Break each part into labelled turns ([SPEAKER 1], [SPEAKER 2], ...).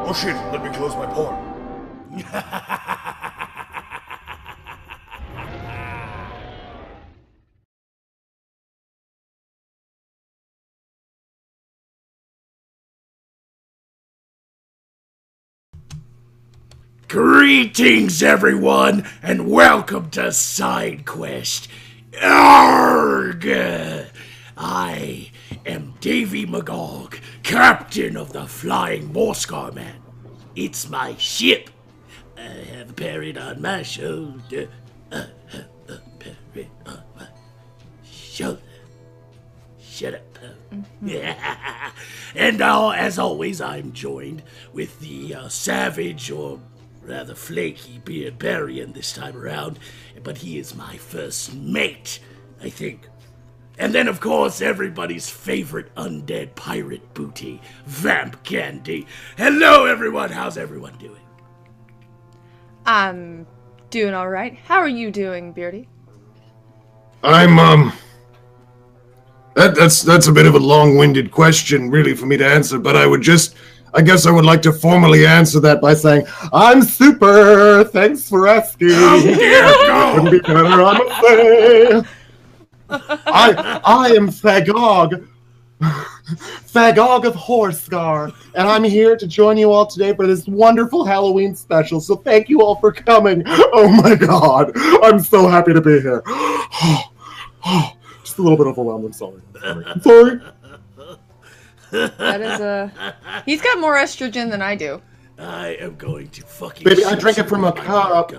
[SPEAKER 1] Oh shit, let me close my porn.
[SPEAKER 2] Greetings, everyone, and welcome to Side Quest. Arrgh! I am Davy Magog, captain of the Flying Borscar Man. It's my ship. I have a parrot on my shoulder. Parrot on my shoulder. Shut up, Poe. And as always, I'm joined with the savage, or rather flaky, Beardbarian this time around, but he is my first mate, I think. And then, of course, everybody's favorite undead pirate booty, VampKandy. Hello, everyone. How's everyone doing?
[SPEAKER 3] I'm doing all right. How are you doing, Beardy?
[SPEAKER 1] I'm, That's a bit of a long-winded question, really, for me to answer, but I guess I would like to formally answer that by saying, I'm super! Thanks for asking!
[SPEAKER 2] Oh, dear God!
[SPEAKER 1] Couldn't be better, I'm afraid! I am Magog, Magog of Horsegar, and I'm here to join you all today for this wonderful Halloween special, so thank you all for coming! Oh my god! I'm so happy to be here! Just a little bit overwhelmed, I'm sorry. Sorry.
[SPEAKER 3] That is he's got more estrogen than I do.
[SPEAKER 2] I am going to fucking...
[SPEAKER 1] Baby, I drink it from a cup.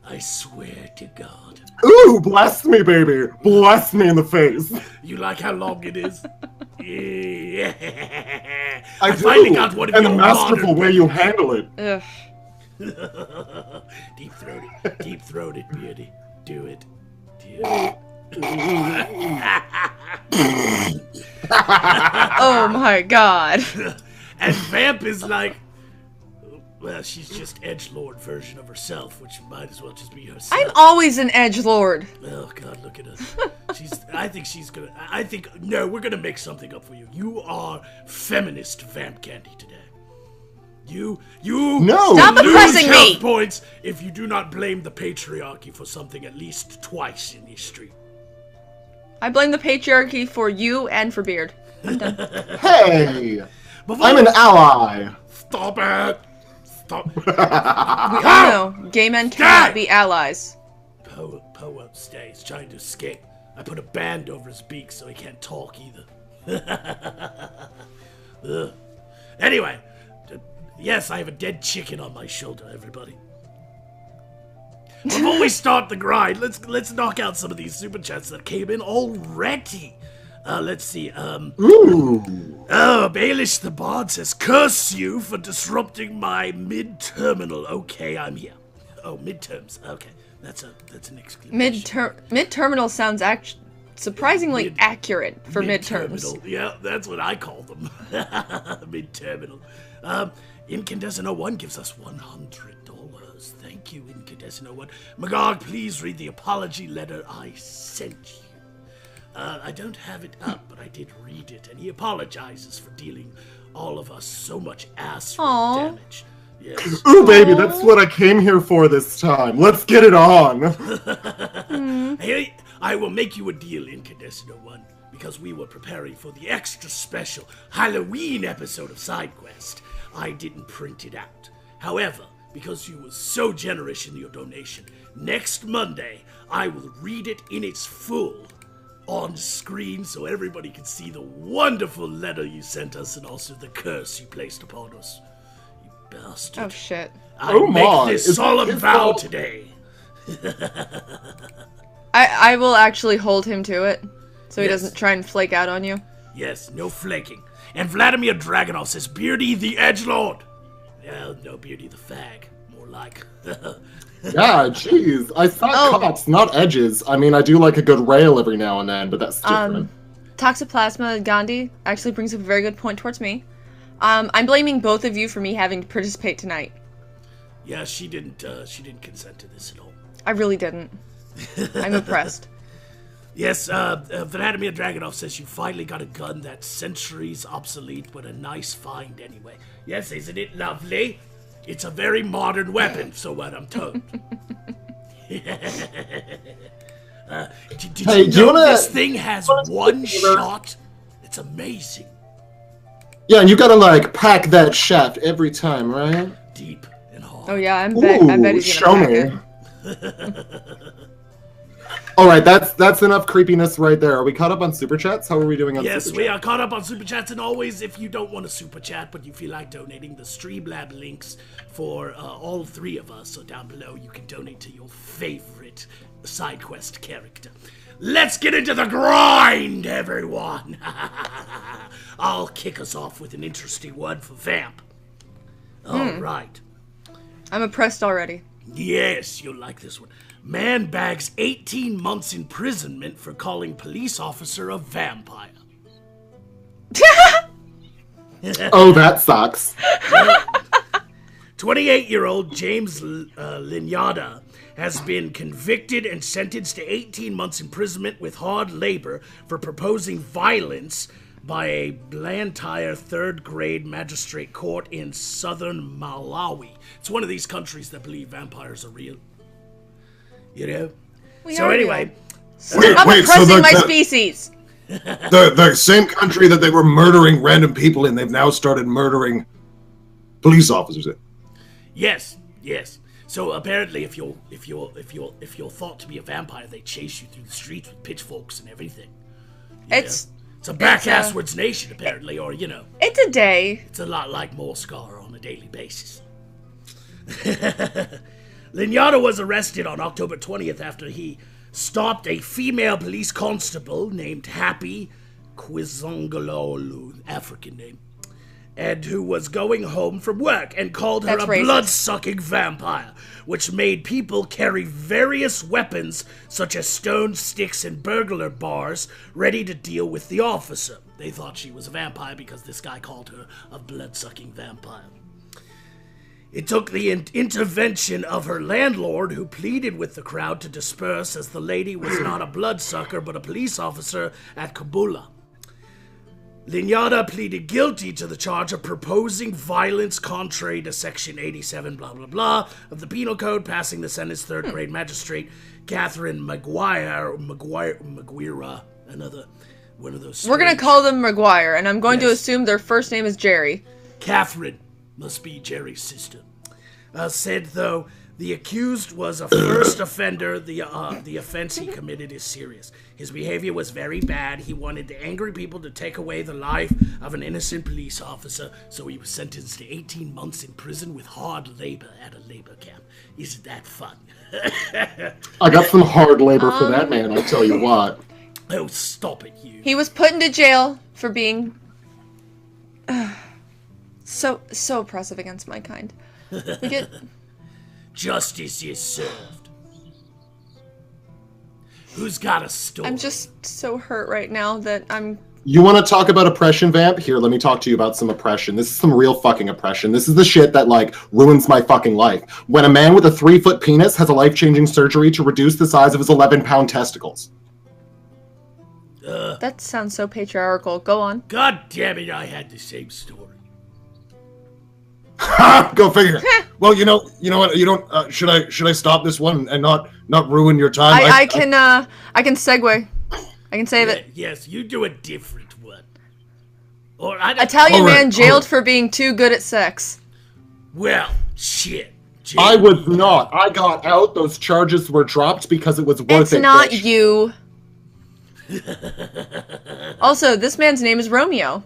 [SPEAKER 2] I swear to God.
[SPEAKER 1] Ooh, bless me, baby. Bless me in the face.
[SPEAKER 2] You like how long it is? Yeah.
[SPEAKER 1] I
[SPEAKER 2] finally
[SPEAKER 1] do.
[SPEAKER 2] got one of
[SPEAKER 1] and the
[SPEAKER 2] your
[SPEAKER 1] masterful way you handle it.
[SPEAKER 3] Ugh.
[SPEAKER 2] Deep throated, Beardy. Do it.
[SPEAKER 3] Oh my god.
[SPEAKER 2] And Vamp is like, well, she's just edgelord version of herself, which might as well just be herself.
[SPEAKER 3] I'm always an edgelord.
[SPEAKER 2] Oh God, look at us. No, we're gonna make something up for you. You are feminist VampKandy today. You
[SPEAKER 1] No!
[SPEAKER 3] Stop
[SPEAKER 2] lose
[SPEAKER 3] oppressing
[SPEAKER 2] health
[SPEAKER 3] me!
[SPEAKER 2] points if you do not blame the patriarchy for something at least twice in history.
[SPEAKER 3] I blame the patriarchy for you and for Beard. I'm done.
[SPEAKER 1] Hey! I'm an ally.
[SPEAKER 2] Stop it! Stop.
[SPEAKER 3] We all know gay men cannot be allies.
[SPEAKER 2] Poe won't stay. He's trying to escape. I put a band over his beak so he can't talk either. Ugh. Anyway, yes, I have a dead chicken on my shoulder, everybody. Before we start the grind, let's knock out some of these super chats that came in already. Let's see.
[SPEAKER 1] Ooh.
[SPEAKER 2] Oh, Baelish the Bard says, curse you for disrupting my mid-terminal. Okay, I'm here. Oh, midterms. Okay, that's an exclamation.
[SPEAKER 3] Mid-terminal sounds surprisingly accurate for midterms.
[SPEAKER 2] Yeah, that's what I call them. Mid-terminal. Incandescent01 gives us $100. Thank you, Incandescent01. Magog, please read the apology letter I sent you. I don't have it up, but I did read it, and he apologizes for dealing all of us so much ass damage. Yes.
[SPEAKER 1] Ooh, baby, that's what I came here for this time. Let's get it on.
[SPEAKER 2] Hey, I will make you a deal, Incandescent01, because we were preparing for the extra special Halloween episode of SideQuest. I didn't print it out. However, because you were so generous in your donation, next Monday I will read it in its full on screen so everybody can see the wonderful letter you sent us and also the curse you placed upon us. You bastard.
[SPEAKER 3] Oh shit.
[SPEAKER 2] I make this solemn vow today.
[SPEAKER 3] I will actually hold him to it, so he doesn't try and flake out on you.
[SPEAKER 2] Yes, no flaking. And Vladimir Dragunov says, Beardy the Edgelord. Well, no, Beardy the Fag. More like.
[SPEAKER 1] Yeah, jeez. I thought cops, not edges. I mean, I do like a good rail every now and then, but that's different.
[SPEAKER 3] Toxoplasma Gandhi actually brings up a very good point towards me. I'm blaming both of you for me having to participate tonight.
[SPEAKER 2] Yeah, she didn't consent to this at all.
[SPEAKER 3] I really didn't. I'm impressed.
[SPEAKER 2] Yes, Vladimir Dragunov says you finally got a gun that's centuries obsolete, but a nice find anyway. Yes, isn't it lovely? It's a very modern weapon, so what I'm told. Did you know this thing has one shot? It's amazing.
[SPEAKER 1] Yeah, and you gotta, like, pack that shaft every time, right?
[SPEAKER 2] Deep and hard.
[SPEAKER 3] Oh yeah, I bet he's gonna pack it.
[SPEAKER 1] Alright, that's enough creepiness right there. Are we caught up on Super Chats? How are we doing on Super Chats?
[SPEAKER 2] Yes, we are caught up on Super Chats, and always, if you don't want a Super Chat, but you feel like donating, the Streamlab links for all three of us are down below. You can donate to your favorite side quest character. Let's get into the grind, everyone! I'll kick us off with an interesting one for Vamp. Alright.
[SPEAKER 3] I'm impressed already.
[SPEAKER 2] Yes, you'll like this one. Man bags 18 months imprisonment for calling police officer a vampire.
[SPEAKER 1] Oh, that sucks.
[SPEAKER 2] 28-year-old James Linyada has been convicted and sentenced to 18 months imprisonment with hard labor for proposing violence by a Blantyre third-grade magistrate court in southern Malawi. It's one of these countries that believe vampires are real. You know? So anyway...
[SPEAKER 3] I'm oppressing my species!
[SPEAKER 4] The same country that they were murdering random people in, they've now started murdering police officers in.
[SPEAKER 2] Yes. So apparently, if you're thought to be a vampire, they chase you through the streets with pitchforks and everything. It's a back-asswards nation, apparently, or, you know.
[SPEAKER 3] It's a day.
[SPEAKER 2] It's a lot like Morscar on a daily basis. Linyada was arrested on October 20th after he stopped a female police constable named Happy Kwizongololu, African name, and who was going home from work and called her a blood-sucking vampire, which made people carry various weapons such as stones, sticks, and burglar bars ready to deal with the officer. They thought she was a vampire because this guy called her a blood-sucking vampire. It took the intervention of her landlord, who pleaded with the crowd to disperse as the lady was not a bloodsucker but a police officer at Kabula. Linyada pleaded guilty to the charge of proposing violence contrary to Section 87 blah blah blah of the Penal Code, passing the sentence third-grade magistrate Catherine Maguire, another one of those.
[SPEAKER 3] We're gonna call them Maguire, and I'm going to assume their first name is Jerry.
[SPEAKER 2] Catherine must be Jerry's sister. Said, though, the accused was a first offender, the offense he committed is serious. His behavior was very bad. He wanted the angry people to take away the life of an innocent police officer, so he was sentenced to 18 months in prison with hard labor at a labor camp. Isn't that fun?
[SPEAKER 1] I got some hard labor for that man, I'll tell you what.
[SPEAKER 2] Oh, stop it, you.
[SPEAKER 3] He was put into jail for being... so oppressive against my kind. We get...
[SPEAKER 2] Justice is served. Who's got a story?
[SPEAKER 3] I'm just so hurt right now that I'm...
[SPEAKER 1] You want to talk about oppression, Vamp? Here, let me talk to you about some oppression. This is some real fucking oppression. This is the shit that, like, ruins my fucking life. When a man with a 3-foot penis has a life-changing surgery to reduce the size of his 11-pound testicles.
[SPEAKER 3] That sounds so patriarchal. Go on.
[SPEAKER 2] God damn it, I had the same story.
[SPEAKER 4] Ha! Go figure. Well, you know what? You don't. Should I stop this one and not ruin your time?
[SPEAKER 3] I can segue. I can save it.
[SPEAKER 2] Yes, you do a different one. Or
[SPEAKER 3] Italian man jailed for being too good at sex.
[SPEAKER 2] Well, shit.
[SPEAKER 1] I was not. I got out. Those charges were dropped because it was worth it.
[SPEAKER 3] It's not you. Also, this man's name is Romeo.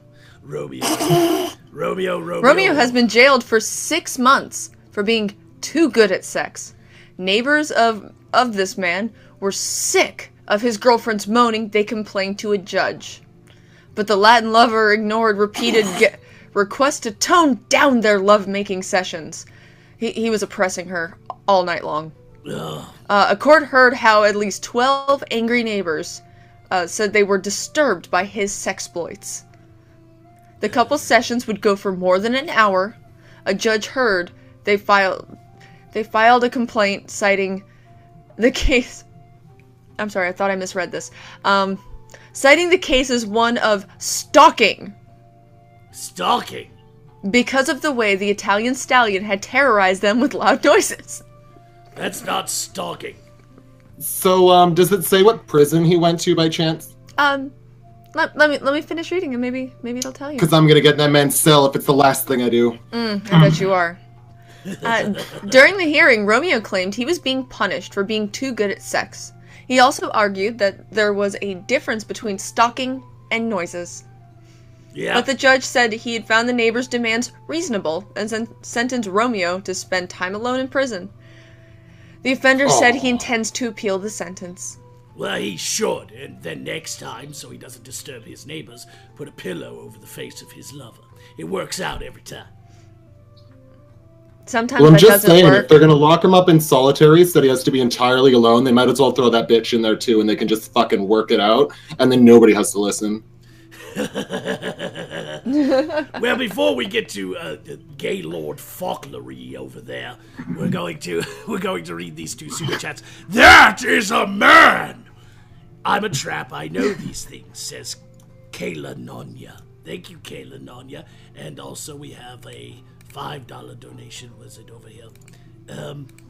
[SPEAKER 2] Romeo
[SPEAKER 3] has been jailed for 6 months for being too good at sex. Neighbors of this man were sick of his girlfriend's moaning. They complained to a judge. But the Latin lover ignored repeated requests to tone down their lovemaking sessions. He was oppressing her all night long. A court heard how at least 12 angry neighbors said they were disturbed by his sexploits. The couple's sessions would go for more than an hour. A judge heard they filed a complaint citing the case I'm sorry, I thought I misread this. Citing the case as one of stalking.
[SPEAKER 2] Stalking?
[SPEAKER 3] Because of the way the Italian stallion had terrorized them with loud noises.
[SPEAKER 2] That's not stalking.
[SPEAKER 1] So, does it say what prison he went to by chance?
[SPEAKER 3] Let me finish reading and maybe it'll tell you.
[SPEAKER 1] Because I'm gonna get in that man's cell if it's the last thing I do.
[SPEAKER 3] I bet you are. During the hearing, Romeo claimed he was being punished for being too good at sex. He also argued that there was a difference between stalking and noises.
[SPEAKER 2] Yeah.
[SPEAKER 3] But the judge said he had found the neighbor's demands reasonable and sentenced Romeo to spend time alone in prison. The offender said he intends to appeal the sentence.
[SPEAKER 2] Well, he should, and then next time, so he doesn't disturb his neighbors, put a pillow over the face of his lover. It works out every time.
[SPEAKER 3] Sometimes
[SPEAKER 1] Well, I'm
[SPEAKER 3] that
[SPEAKER 1] just
[SPEAKER 3] doesn't
[SPEAKER 1] saying,
[SPEAKER 3] work.
[SPEAKER 1] if they're gonna lock him up in solitary so that he has to be entirely alone, they might as well throw that bitch in there too, and they can just fucking work it out, and then nobody has to listen.
[SPEAKER 2] Well, before we get to Gaylord Faulknery over there, we're going to read these 2 super chats. That is a man. I'm a trap. I know these things. Says Kayla Nonya. Thank you, Kayla Nonya. And also we have a $5 donation. Was it over here?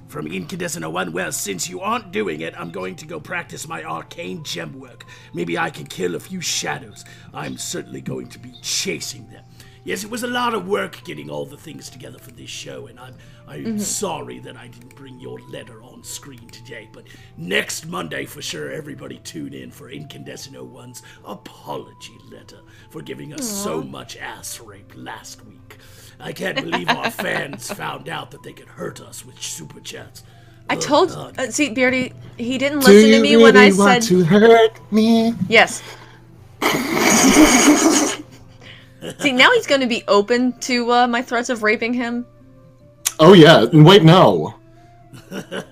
[SPEAKER 2] From Incandescent 01. Well, since you aren't doing it, I'm going to go practice my arcane gem work. Maybe I can kill a few shadows. I'm certainly going to be chasing them. Yes, it was a lot of work getting all the things together for this show, and I'm sorry that I didn't bring your letter on screen today, but next Monday for sure, everybody tune in for Incandescent 01's apology letter for giving us so much ass rape last week. I can't believe our fans found out that they could hurt us with super chats.
[SPEAKER 3] I told see, Beardy, he didn't listen to me when I said
[SPEAKER 1] to hurt me?
[SPEAKER 3] yes. See, now he's going to be open to my threats of raping him.
[SPEAKER 1] Oh yeah, wait, no.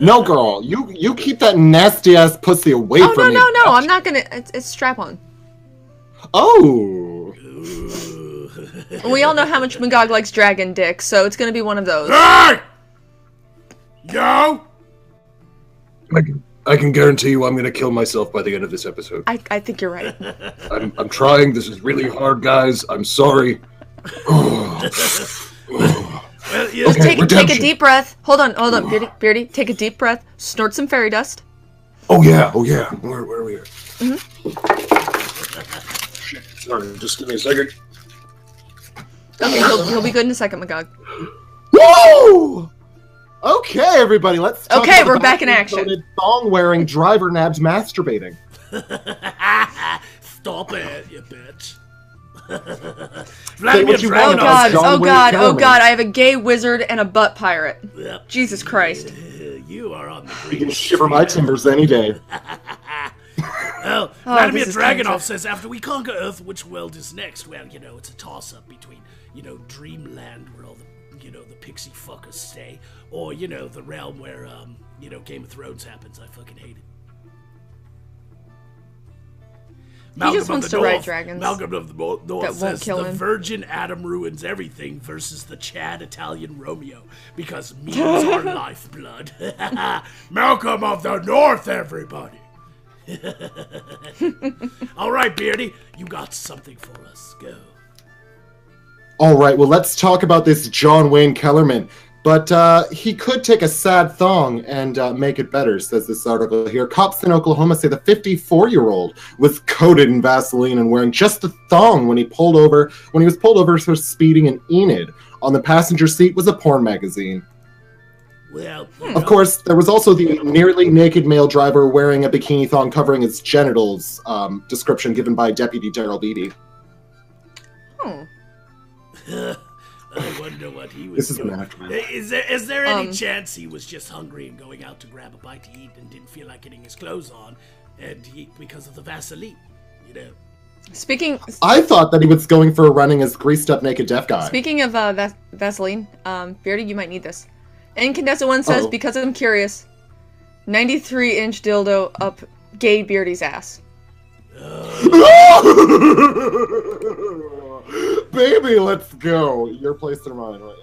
[SPEAKER 1] No, girl, you keep that nasty ass pussy away from me.
[SPEAKER 3] No, I'm not gonna. It's strap on.
[SPEAKER 1] Oh.
[SPEAKER 3] We all know how much Magog likes dragon dick, so it's gonna be one of those.
[SPEAKER 2] Hey! No!
[SPEAKER 4] I can guarantee you I'm going to kill myself by the end of this episode.
[SPEAKER 3] I think you're right.
[SPEAKER 4] I'm trying. This is really hard, guys. I'm sorry.
[SPEAKER 2] Well, yes,
[SPEAKER 3] Take a
[SPEAKER 4] redemption.
[SPEAKER 3] deep breath. Hold on, Beardy. Take a deep breath. Snort some fairy dust.
[SPEAKER 4] Oh yeah. Where are we here? Shit. Sorry, just give me a second.
[SPEAKER 3] Okay, he'll be good in a second, Magog.
[SPEAKER 1] Whoa! Okay, everybody, let's talk
[SPEAKER 3] Okay,
[SPEAKER 1] about
[SPEAKER 3] we're
[SPEAKER 1] the
[SPEAKER 3] back in action.
[SPEAKER 1] thong-wearing driver nabs masturbating.
[SPEAKER 2] Stop it, you bitch.
[SPEAKER 1] Say what you
[SPEAKER 3] Oh
[SPEAKER 1] want.
[SPEAKER 3] god,
[SPEAKER 1] John
[SPEAKER 3] oh
[SPEAKER 1] Wayne
[SPEAKER 3] god, oh
[SPEAKER 1] Kellerman.
[SPEAKER 3] god, I have a gay wizard and a butt pirate.
[SPEAKER 2] Yep.
[SPEAKER 3] Jesus Christ.
[SPEAKER 2] You are on the
[SPEAKER 1] You
[SPEAKER 2] green.
[SPEAKER 1] can shiver my timbers any day.
[SPEAKER 2] Well, Vladimir
[SPEAKER 3] this is
[SPEAKER 2] Dragonov
[SPEAKER 3] cancer.
[SPEAKER 2] says, after we conquer Earth, which world is next? Well, it's a toss-up between, Dreamland, where all the, the pixie fuckers stay, or, the realm where, Game of Thrones happens. I fucking hate it.
[SPEAKER 3] He just wants to ride dragons.
[SPEAKER 2] Malcolm of the North
[SPEAKER 3] that won't
[SPEAKER 2] says,
[SPEAKER 3] kill
[SPEAKER 2] the
[SPEAKER 3] him.
[SPEAKER 2] virgin Adam ruins everything versus the Chad Italian Romeo, because memes are lifeblood. Malcolm of the North, everybody. All right, Beardy, you got something for us. Go.
[SPEAKER 1] All right, well, let's talk about this John Wayne Kellerman. But he could take a sad thong and make it better, says this article here. Cops in Oklahoma say the 54-year-old was coated in Vaseline and wearing just the thong when he was pulled over for speeding in Enid. On the passenger seat was a porn magazine.
[SPEAKER 2] Well,
[SPEAKER 1] Of course, there was also the nearly naked male driver wearing a bikini thong covering his genitals, description given by Deputy Daryl Beatty.
[SPEAKER 3] Oh.
[SPEAKER 2] I wonder what he was
[SPEAKER 1] This is
[SPEAKER 2] doing.
[SPEAKER 1] an aftermath.
[SPEAKER 2] Is there any chance he was just hungry and going out to grab a bite to eat and didn't feel like getting his clothes on, and because of the Vaseline,
[SPEAKER 3] Speaking
[SPEAKER 1] I thought that he was going for a running as greased up naked deaf guy.
[SPEAKER 3] Speaking of Vaseline, Beardy, you might need this. Incandescent One says,
[SPEAKER 1] Uh-oh.
[SPEAKER 3] because I'm curious, 93-inch dildo up gay Beardy's ass.
[SPEAKER 1] Baby, let's go. Your place or mine, right?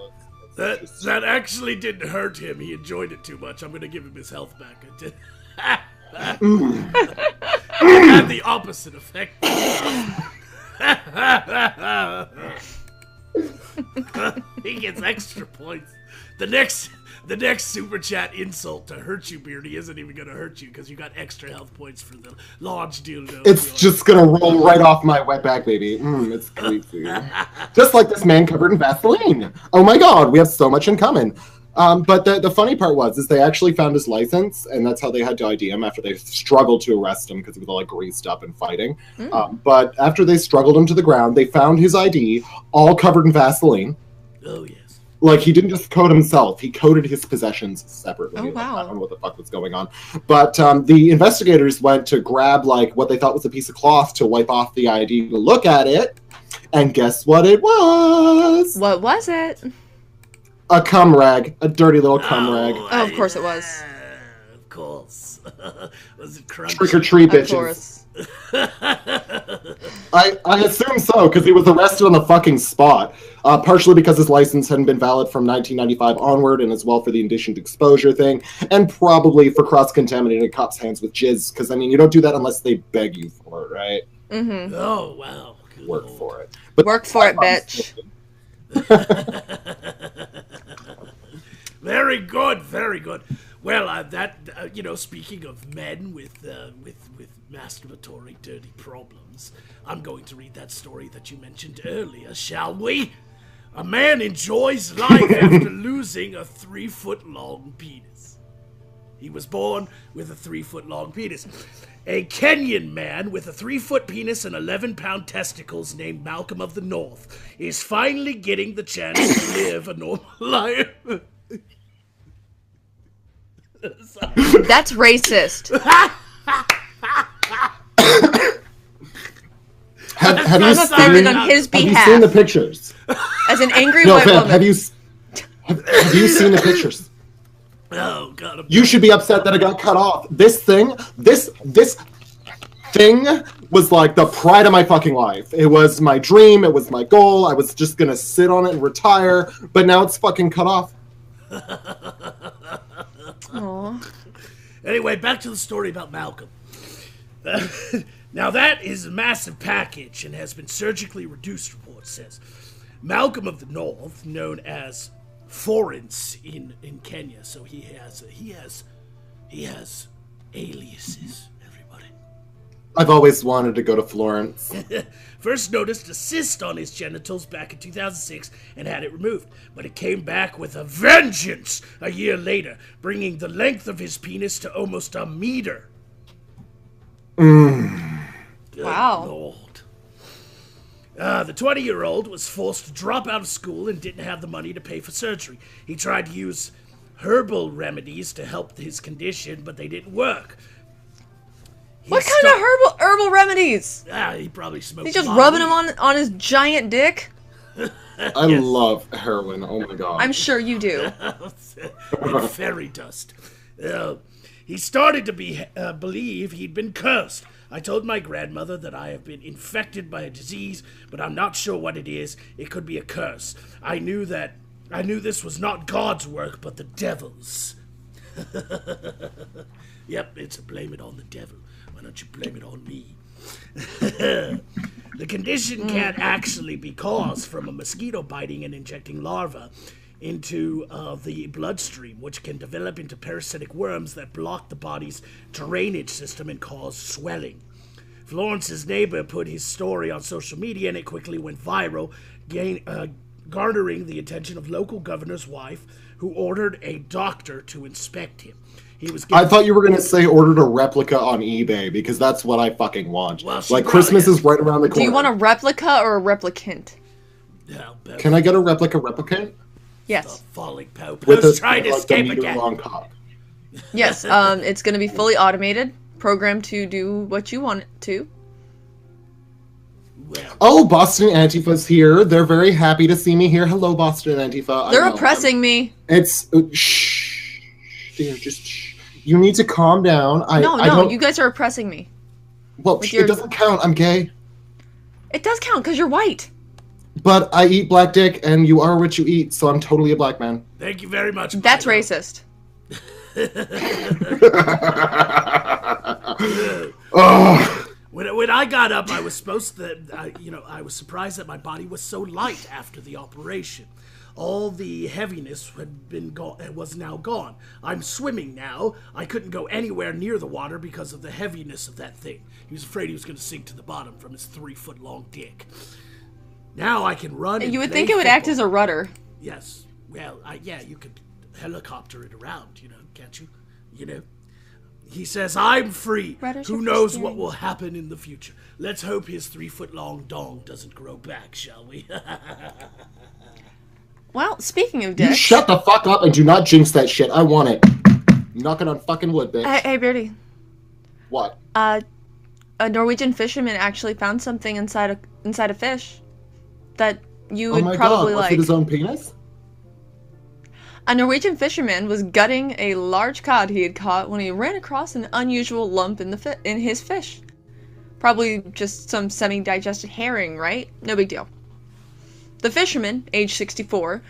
[SPEAKER 2] That actually didn't hurt him. He enjoyed it too much. I'm gonna give him his health back. It had the opposite effect. He gets extra points. The next super chat insult to hurt you, Beardy, isn't even gonna hurt you because you got extra health points for the large dildo.
[SPEAKER 1] It's just gonna roll right off my wet back, baby. It's creepy. Just like this man covered in Vaseline. Oh my god, we have so much in common. But the funny part is they actually found his license, and that's how they had to ID him after they struggled to arrest him because he was all like greased up and fighting. But after they struggled him to the ground, they found his ID all covered in Vaseline.
[SPEAKER 2] Oh yes.
[SPEAKER 1] Like, he didn't just code himself, he coded his possessions separately.
[SPEAKER 3] Oh, wow.
[SPEAKER 1] I don't know what the fuck was going on. But the investigators went to grab, like, what they thought was a piece of cloth to wipe off the ID to look at it. And guess what it was?
[SPEAKER 3] What was it?
[SPEAKER 1] A cum rag. A dirty little cum rag.
[SPEAKER 3] Oh, of course it was.
[SPEAKER 2] Of course. Was it crunchy?
[SPEAKER 1] Trick or treat, bitches.
[SPEAKER 3] Of course.
[SPEAKER 1] I assume so, because he was arrested on the fucking spot. Partially because his license hadn't been valid from 1995 onward, and as well for the indecent exposure thing, and probably for cross-contaminating a cop's hands with jizz, because, I mean, you don't do that unless they beg you for it, right?
[SPEAKER 3] Mm-hmm.
[SPEAKER 2] Oh, wow. Good
[SPEAKER 1] Work
[SPEAKER 2] Lord.
[SPEAKER 1] for it. But
[SPEAKER 3] Work for it, bitch.
[SPEAKER 2] Very good, very good. Well, speaking of men with masturbatory dirty problems, I'm going to read that story that you mentioned earlier, shall we? A man enjoys life after losing a 3-foot-long penis. He was born with a 3-foot-long penis. A Kenyan man with a 3-foot penis and 11-pound testicles named Malcolm of the North is finally getting the chance to live a normal life.
[SPEAKER 3] That's racist.
[SPEAKER 1] Have
[SPEAKER 3] I'm
[SPEAKER 1] you
[SPEAKER 3] offended on his
[SPEAKER 1] have you
[SPEAKER 3] behalf.
[SPEAKER 1] seen the pictures?
[SPEAKER 3] As an angry
[SPEAKER 1] No,
[SPEAKER 3] white
[SPEAKER 1] Fab,
[SPEAKER 3] woman.
[SPEAKER 1] have you seen the pictures?
[SPEAKER 2] Oh, God.
[SPEAKER 1] You should be upset that it got cut off. This thing was like the pride of my fucking life. It was my dream. It was my goal. I was just gonna sit on it and retire, but now it's fucking cut off.
[SPEAKER 3] Aww.
[SPEAKER 2] Anyway, back to the story about Malcolm. Now that is a massive package and has been surgically reduced, report says. Malcolm of the North, known as Florence in Kenya, so he has aliases, everybody.
[SPEAKER 1] I've always wanted to go to Florence.
[SPEAKER 2] First noticed a cyst on his genitals back in 2006 and had it removed, but it came back with a vengeance a year later, bringing the length of his penis to almost a meter. Good
[SPEAKER 3] Wow.
[SPEAKER 2] Lord. The 20-year-old was forced to drop out of school and didn't have the money to pay for surgery. He tried to use herbal remedies to help his condition, but they didn't work.
[SPEAKER 3] What kind of herbal remedies?
[SPEAKER 2] He probably smoked.
[SPEAKER 3] He's just rubbing them on his giant dick?
[SPEAKER 1] I love heroin. Oh my god.
[SPEAKER 3] I'm sure you do.
[SPEAKER 2] And fairy dust. He started to believe he'd been cursed. I told my grandmother that I have been infected by a disease, but I'm not sure what it is. It could be a curse. I knew this was not God's work, but the devil's. Yep, it's a blame it on the devil. Why don't you blame it on me? The condition can't actually be caused from a mosquito biting and injecting larvae into the bloodstream, which can develop into parasitic worms that block the body's drainage system and cause swelling. Florence's neighbor put his story on social media and it quickly went viral, garnering the attention of local governor's wife, who ordered a doctor to inspect him.
[SPEAKER 1] I thought you were going to say ordered a replica on eBay, because that's what I fucking want.
[SPEAKER 2] Well,
[SPEAKER 1] like, Christmas is right around the corner.
[SPEAKER 3] Do you want a replica or a replicant?
[SPEAKER 1] Can I get a replicant?
[SPEAKER 3] Yes.
[SPEAKER 2] Falling
[SPEAKER 1] With a
[SPEAKER 2] trying to escape again.
[SPEAKER 1] long cock.
[SPEAKER 3] Yes, it's going to be fully automated, programmed to do what you want it to.
[SPEAKER 2] Well,
[SPEAKER 1] Oh, Boston Antifa's here. They're very happy to see me here. Hello, Boston Antifa.
[SPEAKER 3] They're oppressing me.
[SPEAKER 1] It's... shh. Dear, just shh. You need to calm down.
[SPEAKER 3] No, you guys are oppressing me.
[SPEAKER 1] Well, it doesn't count. I'm gay.
[SPEAKER 3] It does count, because you're white.
[SPEAKER 1] But I eat black dick, and you are what you eat, so I'm totally a black man.
[SPEAKER 2] thank you very much.
[SPEAKER 3] That's
[SPEAKER 2] Milo.
[SPEAKER 3] racist.
[SPEAKER 4] Oh,
[SPEAKER 2] When I got up, I was supposed to, I was surprised that my body was so light after the operation. All the heaviness had been was now gone. I'm swimming now. I couldn't go anywhere near the water because of the heaviness of that thing. He was afraid he was going to sink to the bottom from his 3-foot-long dick. Now I can run.
[SPEAKER 3] You would think it would act as a rudder.
[SPEAKER 2] Yes. Well, yeah, you could helicopter it around, can't you? He says, I'm free. Who knows what will happen in the future? Let's hope his 3-foot-long dong doesn't grow back, shall we?
[SPEAKER 3] Well, speaking of dicks...
[SPEAKER 1] You shut the fuck up and do not jinx that shit. I want it. Knocking on fucking wood, bitch.
[SPEAKER 3] Hey, Beardy.
[SPEAKER 1] What?
[SPEAKER 3] A Norwegian fisherman actually found something inside a fish that you would probably
[SPEAKER 1] like. Was it his own penis?
[SPEAKER 3] A Norwegian fisherman was gutting a large cod he had caught when he ran across an unusual lump in his fish. Probably just some semi-digested herring, right? No big deal. The fisherman, age 64,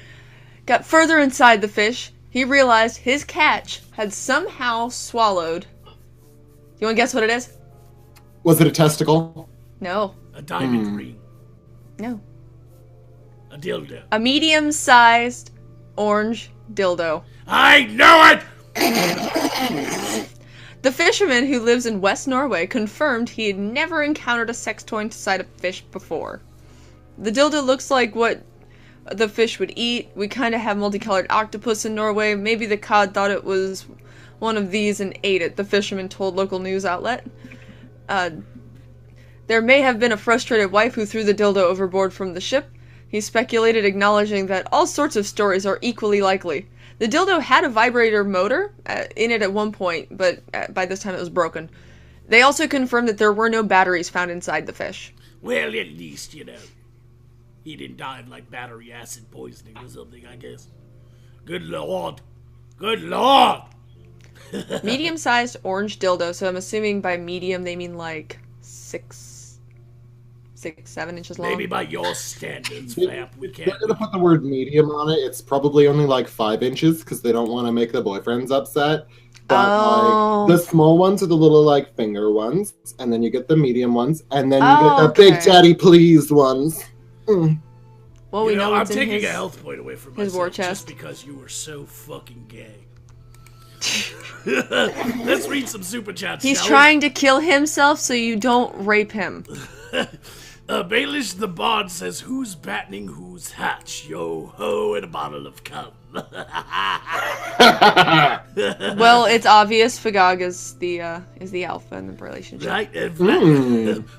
[SPEAKER 3] got further inside the fish. He realized his catch had somehow swallowed... You want to guess what it is?
[SPEAKER 1] Was it a testicle?
[SPEAKER 3] No.
[SPEAKER 2] A diamond ring.
[SPEAKER 3] No.
[SPEAKER 2] A dildo.
[SPEAKER 3] A medium-sized orange dildo.
[SPEAKER 2] I know it!
[SPEAKER 3] The fisherman, who lives in West Norway, confirmed he had never encountered a sex toy inside a fish before. The dildo looks like what the fish would eat. We kind of have multicolored octopus in Norway. Maybe the cod thought it was one of these and ate it, the fisherman told local news outlet. There may have been a frustrated wife who threw the dildo overboard from the ship. He speculated, acknowledging that all sorts of stories are equally likely. The dildo had a vibrator motor in it at one point, but by this time it was broken. They also confirmed that there were no batteries found inside the fish.
[SPEAKER 2] Well, at least, he didn't die of, battery acid poisoning or something, I guess. Good lord. Good lord!
[SPEAKER 3] Medium-sized orange dildo, so I'm assuming by medium they mean, 7 inches long.
[SPEAKER 2] Maybe by your standards, Vamp, we can't.
[SPEAKER 1] They're gonna put the word medium on it. It's probably only 5 inches because they don't want to make the boyfriends upset. But the small ones are the little finger ones, and then you get the medium ones, and then you get the big daddy pleased ones. Mm.
[SPEAKER 3] Well, we know
[SPEAKER 2] I'm taking a health point away from myself
[SPEAKER 3] war chest.
[SPEAKER 2] just because you were so fucking gay. Let's read some super chats.
[SPEAKER 3] He's trying to kill himself so you don't rape him.
[SPEAKER 2] Baelish the Bard says, "Who's battening whose hatch? Yo ho, and a bottle of cum."
[SPEAKER 3] Well, it's obvious Magog is the alpha in the relationship.
[SPEAKER 2] Right?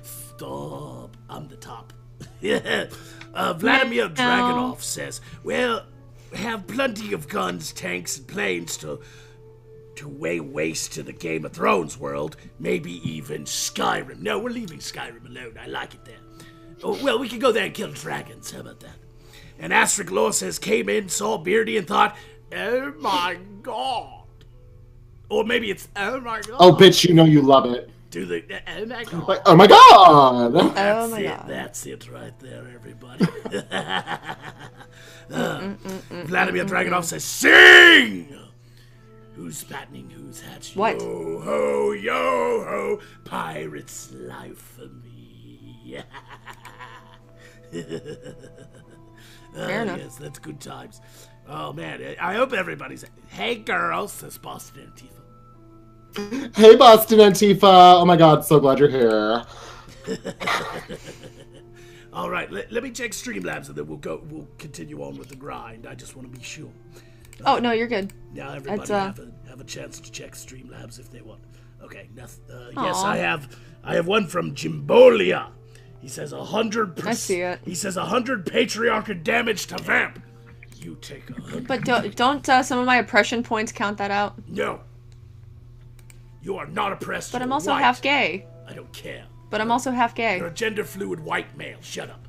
[SPEAKER 2] Stop. I'm the top. Vladimir Dragonov says, "Well, have plenty of guns, tanks, and planes to lay waste to the Game of Thrones world. Maybe even Skyrim." No, we're leaving Skyrim alone. I like it there. Oh, well, we can go there and kill dragons. How about that? And Astrid Law says, "Came in, saw Beardy, and thought, oh my god." Or maybe it's, oh my god.
[SPEAKER 1] Oh, bitch, you love it.
[SPEAKER 2] Do the, oh my god.
[SPEAKER 1] Like, oh my god!
[SPEAKER 2] That's it. That's it right there, everybody. Vladimir Dragonov says, "Sing! Who's battening whose hatch?
[SPEAKER 3] What?
[SPEAKER 2] Yo ho, yo ho, pirate's life for me."
[SPEAKER 3] Fair enough.
[SPEAKER 2] Yes, that's good times. Oh man, I hope everybody's. Hey girls, says Boston Antifa.
[SPEAKER 1] Hey Boston Antifa! Oh my god, so glad you're here.
[SPEAKER 2] All right, let me check Streamlabs and then we'll continue on with the grind. I just want to be sure.
[SPEAKER 3] Oh no, you're good.
[SPEAKER 2] Now everybody have a chance to check Streamlabs if they want. Okay, yes, I have one from Jimbolia. He says 100%.
[SPEAKER 3] I see it.
[SPEAKER 2] He says 100 patriarchal damage to Vamp. You take 100.
[SPEAKER 3] But don't some of my oppression points count that out?
[SPEAKER 2] No. You are not oppressed.
[SPEAKER 3] But I'm
[SPEAKER 2] You're
[SPEAKER 3] also
[SPEAKER 2] white.
[SPEAKER 3] half gay.
[SPEAKER 2] I don't care.
[SPEAKER 3] But I'm also half gay.
[SPEAKER 2] You're a gender fluid white male. Shut up.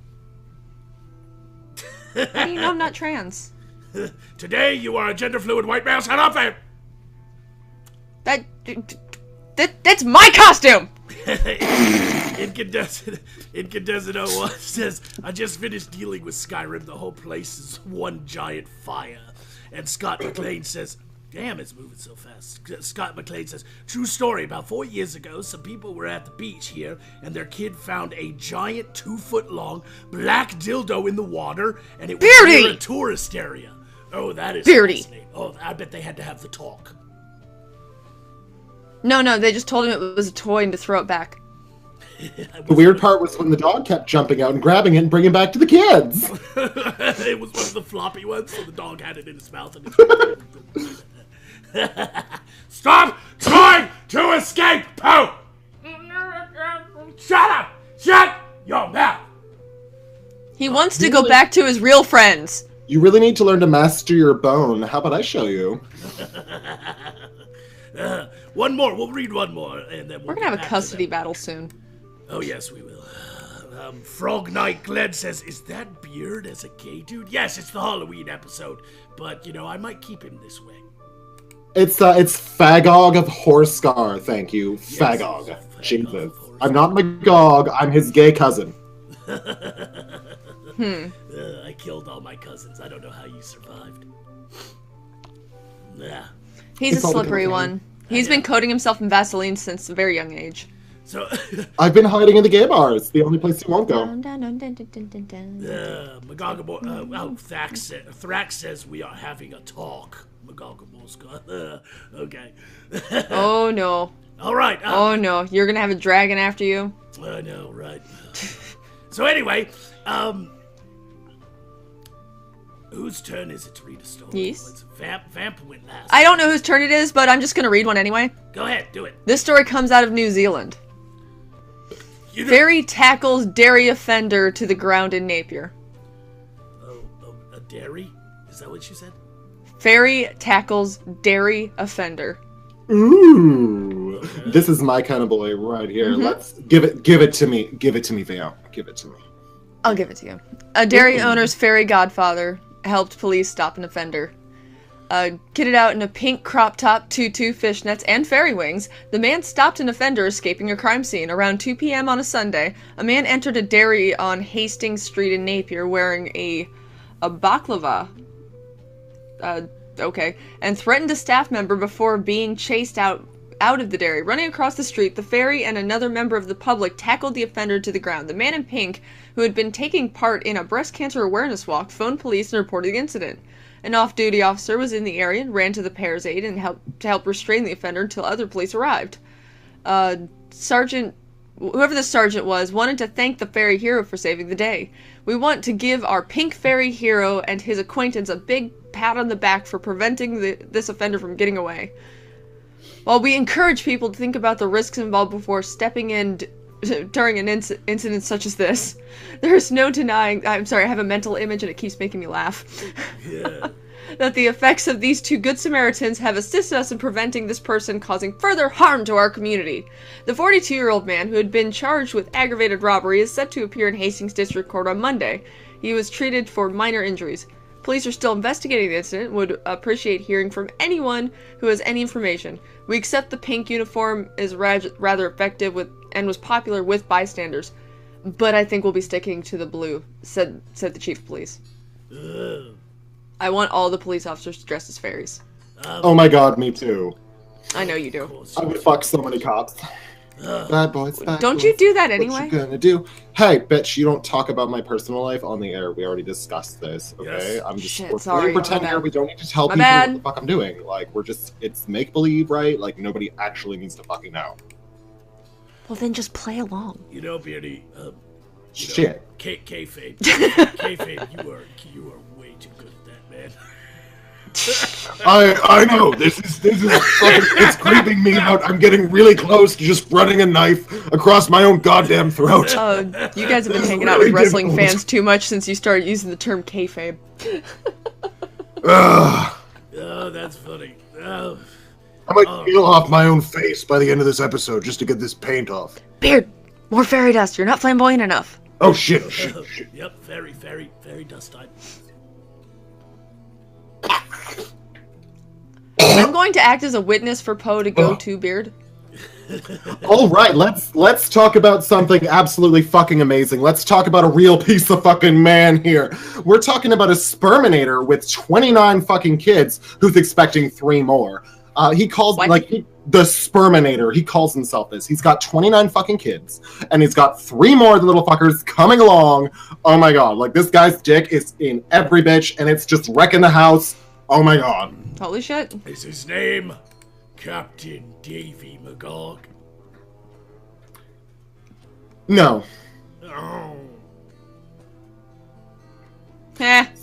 [SPEAKER 3] How do you know I'm not trans?
[SPEAKER 2] Today you are a gender fluid white male. Shut up, Vamp.
[SPEAKER 3] That's my costume!
[SPEAKER 2] Incandescent 01 says, "I just finished dealing with Skyrim. The whole place is one giant fire." And Scott McLean says, Damn, it's moving so fast. Scott MacLeod says, true story, about 4 years ago, some people were at the beach here, and their kid found a giant 2-foot-long black dildo in the water, and it was near a tourist area. Oh, that is fascinating. Oh, I bet they had to have the talk.
[SPEAKER 3] No, they just told him it was a toy and to throw it back.
[SPEAKER 1] The weird part was when the dog kept jumping out and grabbing it and bringing it back to the kids.
[SPEAKER 2] It was one of the floppy ones, so the dog had it in his mouth. And Stop trying to escape, Poe! Shut up! Shut your mouth!
[SPEAKER 3] He wants to go back to his real friends.
[SPEAKER 1] You really need to learn to master your bone. How about I show you?
[SPEAKER 2] One more. We'll read one more, and then
[SPEAKER 3] we're gonna have a custody battle soon.
[SPEAKER 2] Oh yes, we will. Frog Knight Glenn says, "Is that beard as a gay dude?" Yes, it's the Halloween episode, but you know I might keep him this way.
[SPEAKER 1] It's Fagog of Horscar. Thank you, yes, Fagog. Jesus, I'm not Magog. I'm his gay cousin.
[SPEAKER 2] I killed all my cousins. I don't know how you survived.
[SPEAKER 3] He's a slippery one. He's been coating himself in Vaseline since a very young age.
[SPEAKER 2] So
[SPEAKER 1] I've been hiding in the gay bars. The only place he won't go.
[SPEAKER 2] Thrax says we are having a talk. Okay.
[SPEAKER 3] Oh no.
[SPEAKER 2] All right.
[SPEAKER 3] Oh no, you're gonna have a dragon after you.
[SPEAKER 2] I know, right? So anyway, whose turn is it to read a story?
[SPEAKER 3] Yes.
[SPEAKER 2] Vamp went last.
[SPEAKER 3] I don't know whose turn it is, but I'm just gonna read one anyway.
[SPEAKER 2] Go ahead, do it.
[SPEAKER 3] This story comes out of New Zealand. Fairy tackles dairy offender to the ground in Napier.
[SPEAKER 2] Oh, a dairy? Is that what you said?
[SPEAKER 3] Fairy tackles dairy offender.
[SPEAKER 1] Ooh, okay. This is my kind of boy right here. Let's give it to me. Give it to me, Vale. Give it to me.
[SPEAKER 3] I'll give it to you. A dairy owner's fairy godfather helped police stop an offender. Kitted out in a pink crop top, tutu, fishnets, and fairy wings, the man stopped an offender escaping a crime scene. Around 2 p.m. on a Sunday, a man entered a dairy on Hastings Street in Napier wearing a baklava. And threatened a staff member before being chased out of the dairy. Running across the street, the fairy and another member of the public tackled the offender to the ground. The man in pink, who had been taking part in a breast cancer awareness walk, phoned police and reported the incident. An off-duty officer was in the area and ran to the pair's aid and helped restrain the offender until other police arrived. Whoever the sergeant was, wanted to thank the fairy hero for saving the day. We want to give our pink fairy hero and his acquaintance a big pat on the back for preventing this offender from getting away. While we encourage people to think about the risks involved before stepping in during an incident such as this, there is no denying— I'm sorry, I have a mental image and it keeps making me laugh.
[SPEAKER 2] Yeah.
[SPEAKER 3] That the effects of these two good Samaritans have assisted us in preventing this person causing further harm to our community. The 42-year-old man, who had been charged with aggravated robbery, is set to appear in Hastings District Court on Monday. He was treated for minor injuries. Police are still investigating the incident and would appreciate hearing from anyone who has any information. We accept the pink uniform is rather effective and was popular with bystanders, but I think we'll be sticking to the blue, said the chief of police. I want all the police officers to dress as fairies.
[SPEAKER 1] Oh my god, me too.
[SPEAKER 3] I know you do.
[SPEAKER 1] I would fuck so many cops. Bad boys, bad
[SPEAKER 3] Don't
[SPEAKER 1] boys.
[SPEAKER 3] you do that anyway?
[SPEAKER 1] What you gonna do? Hey, bitch, you don't talk about my personal life on the air. We already discussed this, okay?
[SPEAKER 2] Yes.
[SPEAKER 1] I'm just
[SPEAKER 3] Shit,
[SPEAKER 1] we're
[SPEAKER 3] sorry,
[SPEAKER 1] pretend
[SPEAKER 3] my
[SPEAKER 1] here.
[SPEAKER 3] bad.
[SPEAKER 1] We don't need to tell
[SPEAKER 3] My
[SPEAKER 1] people
[SPEAKER 3] bad.
[SPEAKER 1] what the fuck I'm doing. Like, it's make-believe, right? Like, nobody actually needs to fucking know.
[SPEAKER 3] Well, then just play along.
[SPEAKER 2] You know, Beardy,
[SPEAKER 1] Shit.
[SPEAKER 2] Kayfabe, you are way too good at that, man.
[SPEAKER 1] I know, this is fucking, it's creeping me out. I'm getting really close to just running a knife across my own goddamn throat.
[SPEAKER 3] You guys have been hanging out with wrestling fans too much since you started using the term kayfabe.
[SPEAKER 1] Ugh.
[SPEAKER 2] Oh, that's funny. Oh.
[SPEAKER 1] I might peel off my own face by the end of this episode just to get this paint off.
[SPEAKER 3] Beard, more fairy dust. You're not flamboyant enough.
[SPEAKER 1] Oh shit.
[SPEAKER 2] Yep, very dust time.
[SPEAKER 3] I'm going to act as a witness for Poe to go to Beard.
[SPEAKER 1] All right, let's talk about something absolutely fucking amazing. Let's talk about a real piece of fucking man here. We're talking about a Sperminator with 29 fucking kids who's expecting 3 more. He calls the Sperminator. He calls himself this. He's got 29 fucking kids, and he's got 3 more of the little fuckers coming along. Oh my god, like this guy's dick is in every bitch, and it's just wrecking the house. Oh my god.
[SPEAKER 3] Holy shit.
[SPEAKER 2] Is his name Captain Davy Magog?
[SPEAKER 1] No.
[SPEAKER 2] Oh.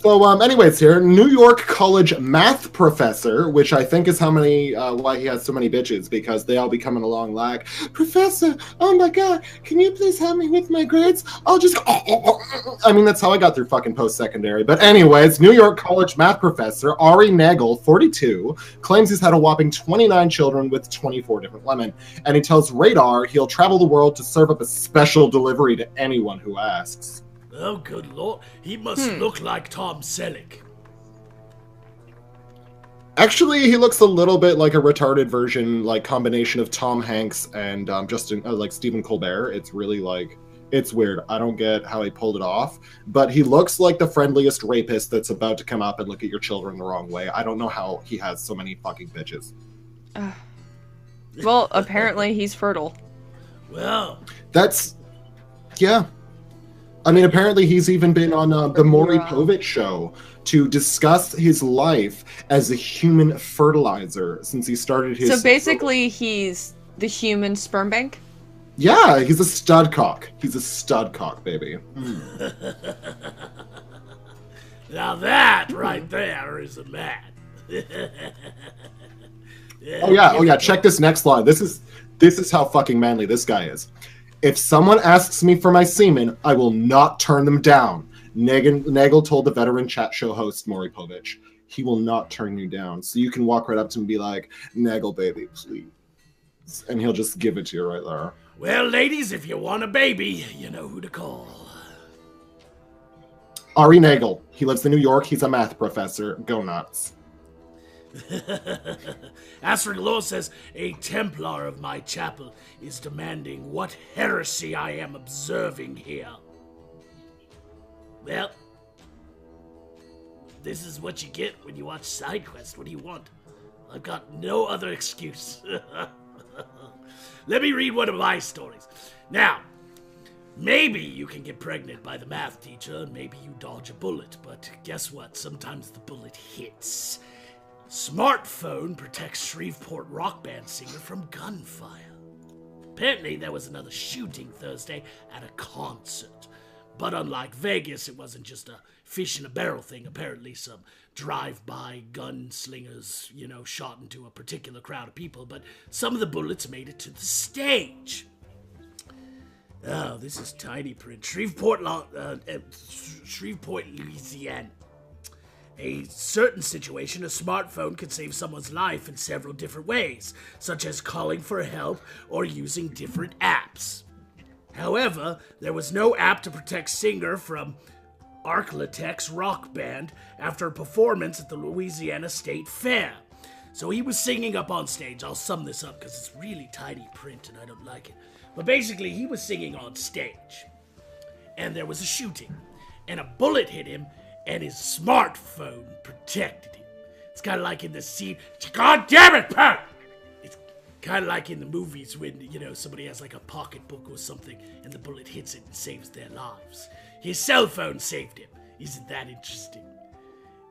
[SPEAKER 1] So, anyways, here, New York College math professor, which I think is why he has so many bitches, because they all be coming along like, Professor, oh my god, can you please help me with my grades? I'll just, I mean, that's how I got through fucking post-secondary. But anyways, New York College math professor Ari Nagel, 42, claims he's had a whopping 29 children with 24 different women. And he tells Radar he'll travel the world to serve up a special delivery to anyone who asks.
[SPEAKER 2] Oh, good lord. He must look like Tom Selleck.
[SPEAKER 1] Actually, he looks a little bit like a retarded version, like combination of Tom Hanks and like Stephen Colbert. It's really like, it's weird. I don't get how he pulled it off, but he looks like the friendliest rapist that's about to come up and look at your children the wrong way. I don't know how he has so many fucking bitches.
[SPEAKER 3] Well, apparently he's fertile.
[SPEAKER 2] Well,
[SPEAKER 1] yeah. I mean, apparently he's even been on the Maury Povich show to discuss his life as a human fertilizer since he started his...
[SPEAKER 3] So basically he's the human sperm bank?
[SPEAKER 1] Yeah, he's a stud cock. He's a stud cock, baby.
[SPEAKER 2] Now that right there is a man.
[SPEAKER 1] Oh yeah, check this next line. This is how fucking manly this guy is. If someone asks me for my semen, I will not turn them down. Nagel told the veteran chat show host Maury Povich. He will not turn you down. So you can walk right up to him and be like, Nagel, baby, please. And he'll just give it to you right there.
[SPEAKER 2] Well, ladies, if you want a baby, you know who to call.
[SPEAKER 1] Ari Nagel. He lives in New York. He's a math professor. Go nuts.
[SPEAKER 2] Astrid Law says, a Templar of my chapel is demanding what heresy I am observing here. Well, this is what you get when you watch SideQuest. What do you want? I've got no other excuse. Let me read one of my stories. Now, maybe you can get pregnant by the math teacher, and maybe you dodge a bullet, but guess what? Sometimes the bullet hits. Smartphone protects Shreveport rock band singer from gunfire. Apparently, there was another shooting Thursday at a concert. But unlike Vegas, it wasn't just a fish in a barrel thing. Apparently, some drive-by gunslingers, shot into a particular crowd of people, but some of the bullets made it to the stage. Oh, this is tiny print. Shreveport, Louisiana. A certain situation, a smartphone could save someone's life in several different ways, such as calling for help or using different apps. However, there was no app to protect singer from Arklatek's rock band after a performance at the Louisiana State Fair. So he was singing up on stage. I'll sum this up because it's really tiny print and I don't like it. But basically, he was singing on stage. And there was a shooting. And a bullet hit him. And his smartphone protected him. It's kind of like in the scene. God damn it, Pat! It's kind of like in the movies when, somebody has like a pocketbook or something and the bullet hits it and saves their lives. His cell phone saved him. Isn't that interesting?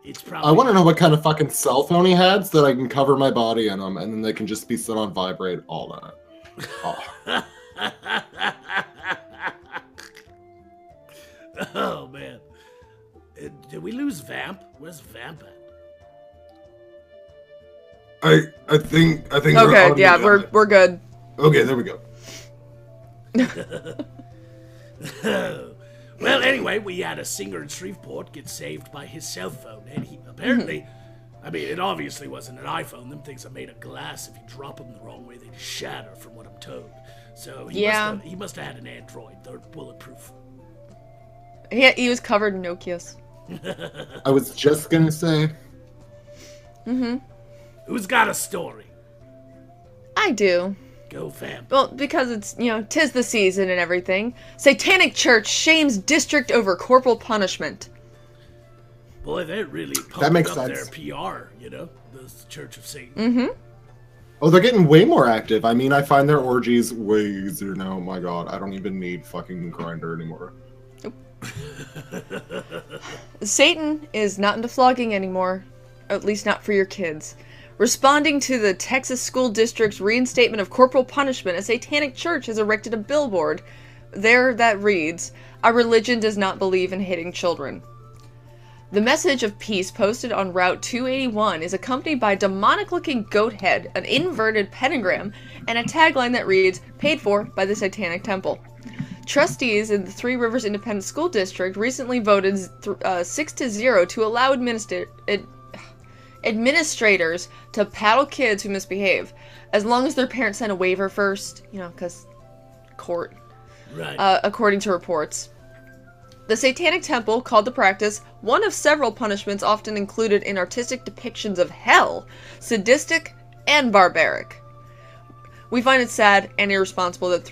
[SPEAKER 2] It's probably...
[SPEAKER 1] I want to know what kind of fucking cell phone he had so that I can cover my body in them and then they can just be set on vibrate all that. Oh.
[SPEAKER 2] Oh, man. Did we lose Vamp? Where's Vamp
[SPEAKER 4] at? I think.
[SPEAKER 3] Okay, yeah, we're good.
[SPEAKER 4] Okay, there we go.
[SPEAKER 2] Well, anyway, we had a singer in Shreveport get saved by his cell phone, and he apparently, it obviously wasn't an iPhone. Them things are made of glass. If you drop them the wrong way, they shatter, from what I'm told. So he must have had an Android. They're bulletproof.
[SPEAKER 3] He was covered in Nokias.
[SPEAKER 1] I was just gonna say.
[SPEAKER 2] Who's got a story?
[SPEAKER 3] I do.
[SPEAKER 2] Go Vamp.
[SPEAKER 3] Well, because it's, you know, 'tis the season and everything. Satanic Church shames district over corporal punishment.
[SPEAKER 2] Boy, they're really
[SPEAKER 1] That
[SPEAKER 2] pumping
[SPEAKER 1] makes
[SPEAKER 2] up
[SPEAKER 1] sense.
[SPEAKER 2] their PR, you know? The Church of Satan.
[SPEAKER 3] Mm-hmm.
[SPEAKER 1] Oh, they're getting way more active. I mean, I find their orgies way easier now. Oh my god, I don't even need fucking Grindr anymore.
[SPEAKER 3] Satan is not into flogging anymore. At least not for your kids. Responding to the Texas School District's reinstatement of corporal punishment, a Satanic Church has erected a billboard there that reads, "Our religion does not believe in hitting children." The message of peace posted on Route 281 is accompanied by a demonic-looking goat head, an inverted pentagram, and a tagline that reads, "Paid for by the Satanic Temple." Trustees in the Three Rivers Independent School District recently voted 6-0 to allow administrators to paddle kids who misbehave, as long as their parents send a waiver first, you know, because court,
[SPEAKER 2] Right.
[SPEAKER 3] according to reports. The Satanic Temple called the practice one of several punishments often included in artistic depictions of hell, sadistic and barbaric. We find it sad and irresponsible that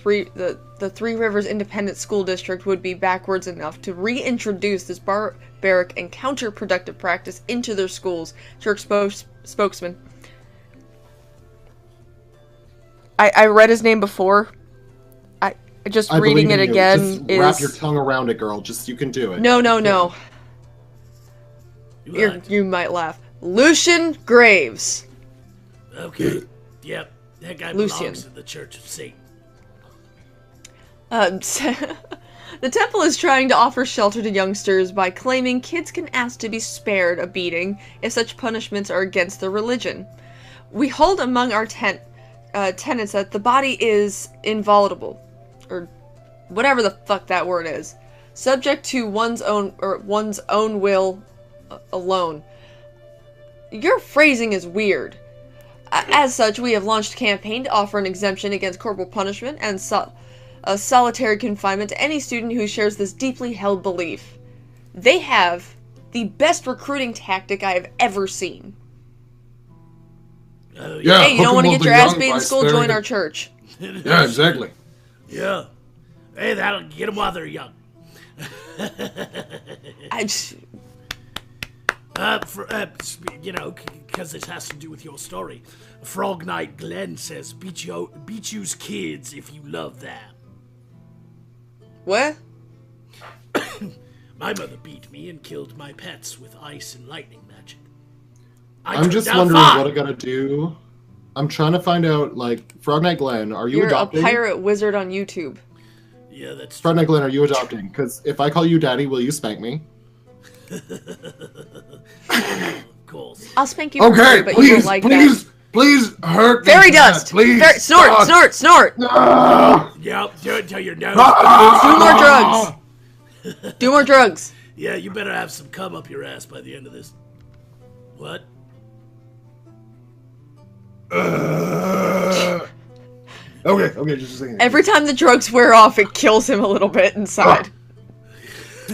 [SPEAKER 3] the Three Rivers Independent School District would be backwards enough to reintroduce this barbaric and counterproductive practice into their schools. Church spokesman. I read his name before. Just
[SPEAKER 1] I
[SPEAKER 3] reading
[SPEAKER 1] believe
[SPEAKER 3] it
[SPEAKER 1] in you.
[SPEAKER 3] again
[SPEAKER 1] Just
[SPEAKER 3] is...
[SPEAKER 1] wrap your tongue around it, girl. Just, you can do it.
[SPEAKER 3] No.
[SPEAKER 2] What?
[SPEAKER 3] You might laugh. Lucian Graves.
[SPEAKER 2] Okay. Yep. That guy
[SPEAKER 3] Lucian.
[SPEAKER 2] belongs in the Church of Satan.
[SPEAKER 3] The temple is trying to offer shelter to youngsters by claiming kids can ask to be spared a beating if such punishments are against their religion. We hold among our tenets that the body is inviolable, or whatever the fuck that word is, subject to one's own will alone. Your phrasing is weird. As such, we have launched a campaign to offer an exemption against corporal punishment and solitary confinement to any student who shares this deeply held belief. They have the best recruiting tactic I have ever seen.
[SPEAKER 2] Oh,
[SPEAKER 4] Yeah,
[SPEAKER 3] Hey, you don't want to
[SPEAKER 4] hook 'em
[SPEAKER 3] get your
[SPEAKER 4] up
[SPEAKER 3] ass
[SPEAKER 4] young
[SPEAKER 3] beat in
[SPEAKER 4] by
[SPEAKER 3] school?
[SPEAKER 4] sparing
[SPEAKER 3] Join
[SPEAKER 4] the-
[SPEAKER 3] our church.
[SPEAKER 4] Yeah, exactly.
[SPEAKER 2] Yeah. Hey, that'll get them while they're young.
[SPEAKER 3] I just...
[SPEAKER 2] You know, because it has to do with your story. Frog Knight Glenn says, beat you's kids if you love them.
[SPEAKER 3] What?
[SPEAKER 2] My mother beat me and killed my pets with ice and lightning magic.
[SPEAKER 1] I'm just
[SPEAKER 2] turned out
[SPEAKER 1] wondering
[SPEAKER 2] fine.
[SPEAKER 1] what I gotta do. I'm trying to find out, like, Frog Knight Glenn, are you
[SPEAKER 3] You're
[SPEAKER 1] adopting?
[SPEAKER 3] a pirate wizard on YouTube.
[SPEAKER 2] Yeah, that's
[SPEAKER 1] Frog Knight Glenn, are you adopting? Because if I call you daddy, will you spank me?
[SPEAKER 2] of course.
[SPEAKER 3] I'll spank you for free,
[SPEAKER 4] Okay,
[SPEAKER 3] but you won't
[SPEAKER 4] please,
[SPEAKER 3] like
[SPEAKER 4] please, please hurt
[SPEAKER 3] that. Fairy
[SPEAKER 4] me, Dad,
[SPEAKER 3] dust!
[SPEAKER 4] Please,
[SPEAKER 3] Snort,
[SPEAKER 4] God.
[SPEAKER 3] snort, snort!
[SPEAKER 4] Ah!
[SPEAKER 2] Yep, do it till your nose.
[SPEAKER 3] Do more drugs! Do more drugs!
[SPEAKER 2] Yeah, you better have some cum up your ass by the end of this. What?
[SPEAKER 1] Okay, just a second.
[SPEAKER 3] Every time the drugs wear off, it kills him a little bit inside.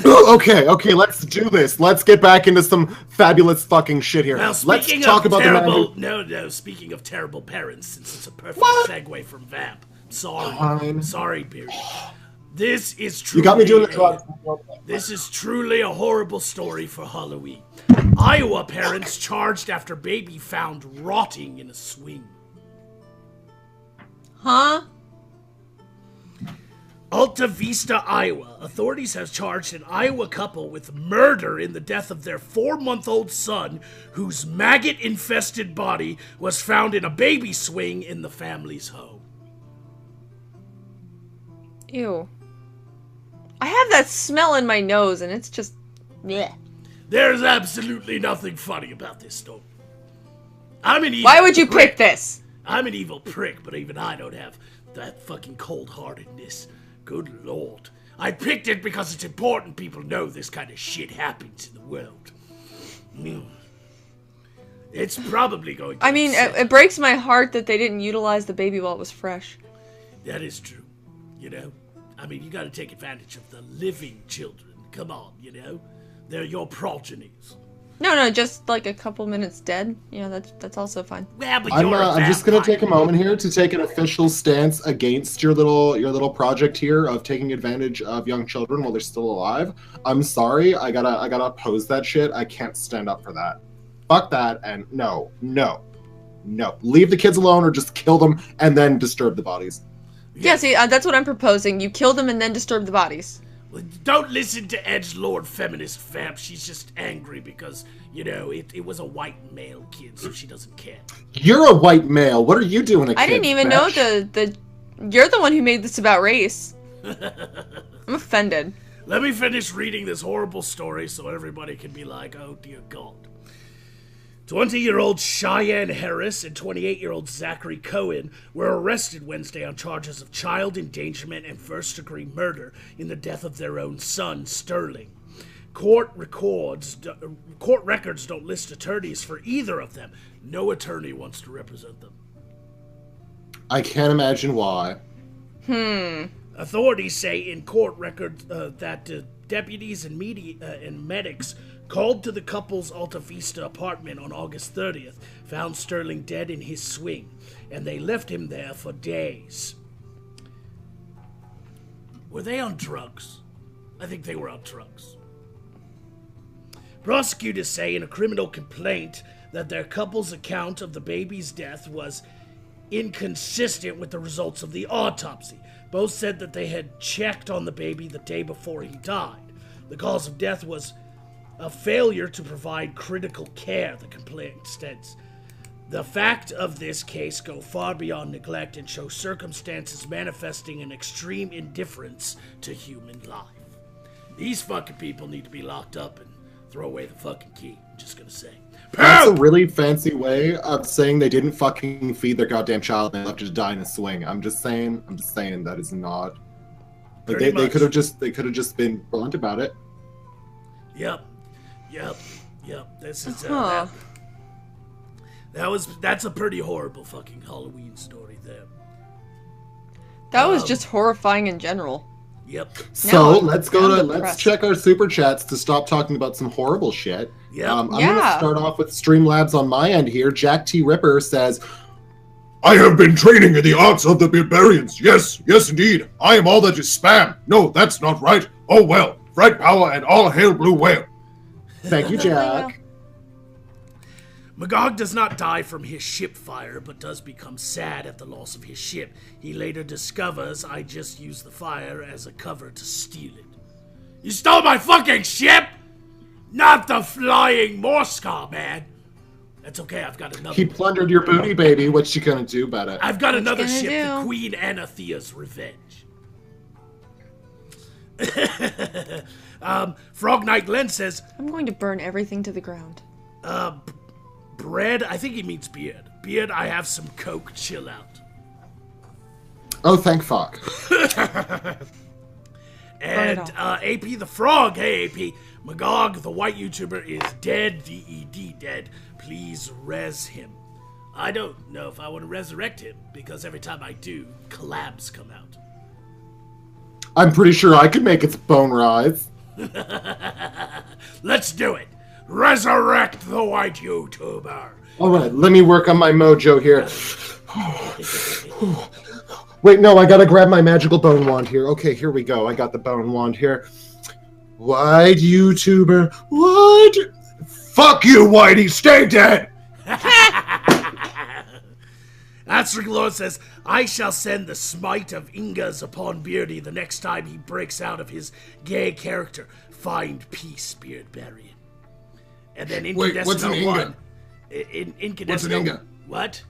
[SPEAKER 1] Okay, let's do this. Let's get back into some fabulous fucking shit here.
[SPEAKER 2] Now,
[SPEAKER 1] Let's
[SPEAKER 2] speaking
[SPEAKER 1] talk
[SPEAKER 2] of
[SPEAKER 1] about
[SPEAKER 2] terrible,
[SPEAKER 1] the man
[SPEAKER 2] no, speaking of terrible parents, since it's a perfect
[SPEAKER 1] What?
[SPEAKER 2] segue from Vamp. Sorry,
[SPEAKER 1] Fine.
[SPEAKER 2] sorry, Beard. This is
[SPEAKER 1] who...
[SPEAKER 2] truly
[SPEAKER 1] You got me doing the drugs.
[SPEAKER 2] This is truly a horrible story for Halloween. Iowa parents charged after baby found rotting in a swing.
[SPEAKER 3] Huh?
[SPEAKER 2] Alta Vista, Iowa. Authorities have charged an Iowa couple with murder in the death of their 4-month-old son, whose maggot-infested body was found in a baby swing in the family's home.
[SPEAKER 3] Ew. I have that smell in my nose, and it's just... bleh.
[SPEAKER 2] There's absolutely nothing funny about this story. I'm an evil
[SPEAKER 3] Why would you
[SPEAKER 2] prick.
[SPEAKER 3] pick this?
[SPEAKER 2] I'm an evil prick, but even I don't have that fucking cold-heartedness. Good lord. I picked it because it's important people know this kind of shit happens in the world. It's probably going to
[SPEAKER 3] I mean, it breaks my heart that they didn't utilize the baby while it was fresh.
[SPEAKER 2] That is true. You know? I mean, you gotta take advantage of the living children. Come on, you know? They're your progenies.
[SPEAKER 3] No, just like a couple minutes dead. Yeah, that's also fine.
[SPEAKER 2] Yeah, but
[SPEAKER 1] I'm just gonna take a moment here to take an official stance against your little project here of taking advantage of young children while they're still alive. I'm sorry, I gotta oppose that shit. I can't stand up for that. Fuck that, and no. Leave the kids alone or just kill them and then disturb the bodies.
[SPEAKER 3] Yeah, see, that's what I'm proposing. You kill them and then disturb the bodies.
[SPEAKER 2] Well, don't listen to edgelord feminist vamp. She's just angry because, you know, it was a white male kid, so she doesn't care.
[SPEAKER 1] You're a white male. What are you doing?
[SPEAKER 3] I didn't even know you're the one who made this about race. I'm offended.
[SPEAKER 2] Let me finish reading this horrible story so everybody can be like, oh dear God. 20-year-old Cheyenne Harris and 28-year-old Zachary Cohen were arrested Wednesday on charges of child endangerment and first-degree murder in the death of their own son, Sterling. Court records don't list attorneys for either of them. No attorney wants to represent them.
[SPEAKER 1] I can't imagine why.
[SPEAKER 2] Authorities say in court records that deputies and medics called to the couple's Alta Vista apartment on August 30th, found Sterling dead in his swing, and they left him there for days. Were they on drugs? I think they were on drugs. Prosecutors say in a criminal complaint that their couple's account of the baby's death was inconsistent with the results of the autopsy. Both said that they had checked on the baby the day before he died. The cause of death was a failure to provide critical care, the complaint states. The fact of this case go far beyond neglect and show circumstances manifesting an extreme indifference to human life. These fucking people need to be locked up and throw away the fucking key. I'm just gonna say.
[SPEAKER 1] That's a really fancy way of saying they didn't fucking feed their goddamn child and they left it to die in a swing. I'm just saying that is not. Like they could have just been blunt about it.
[SPEAKER 2] Yep. This is that's a pretty horrible fucking Halloween story there.
[SPEAKER 3] That was just horrifying in general.
[SPEAKER 2] Yep.
[SPEAKER 1] So let's check our super chats to stop talking about some horrible shit.
[SPEAKER 2] Yep.
[SPEAKER 1] I'm gonna start off with Streamlabs on my end here. Jack T. Ripper says,
[SPEAKER 4] I have been training in the arts of the barbarians. Yes, indeed. I am all that is spam. No, that's not right. Oh well. Fright power and all hail blue whale.
[SPEAKER 1] Thank you, Jack.
[SPEAKER 2] Magog does not die from his ship fire, but does become sad at the loss of his ship. He later discovers I just used the fire as a cover to steal it. You stole my fucking ship! Not the flying Morscar, man! That's okay, I've got another.
[SPEAKER 1] He plundered your booty, baby. What's she gonna do about it?
[SPEAKER 2] I've got another ship, the Queen Anathea's Revenge. Frog Knight Glenn says,
[SPEAKER 3] I'm going to burn everything to the ground.
[SPEAKER 2] Bread? I think he means beard. Beard, I have some Coke, chill out.
[SPEAKER 1] Oh, thank fuck.
[SPEAKER 2] And AP the Frog, hey AP, Magog, the white YouTuber, is dead, DED, dead. Please res him. I don't know if I want to resurrect him, because every time I do, collabs come out.
[SPEAKER 1] I'm pretty sure I could make its bone rise.
[SPEAKER 2] Let's do it. Resurrect the white YouTuber.
[SPEAKER 1] All right, let me work on my mojo here. Wait, no, I gotta grab my magical bone wand here. Okay, here we go. I got the bone wand here. White YouTuber, what?
[SPEAKER 4] Fuck you, Whitey. Stay dead.
[SPEAKER 2] Astrid Lord says, I shall send the smite of Ingas upon Beardy the next time he breaks out of his gay character. Find peace, Beardbarian. And then Incandescent
[SPEAKER 4] what's an Inga?
[SPEAKER 2] Incandescent.
[SPEAKER 4] What's an Inga?
[SPEAKER 2] What?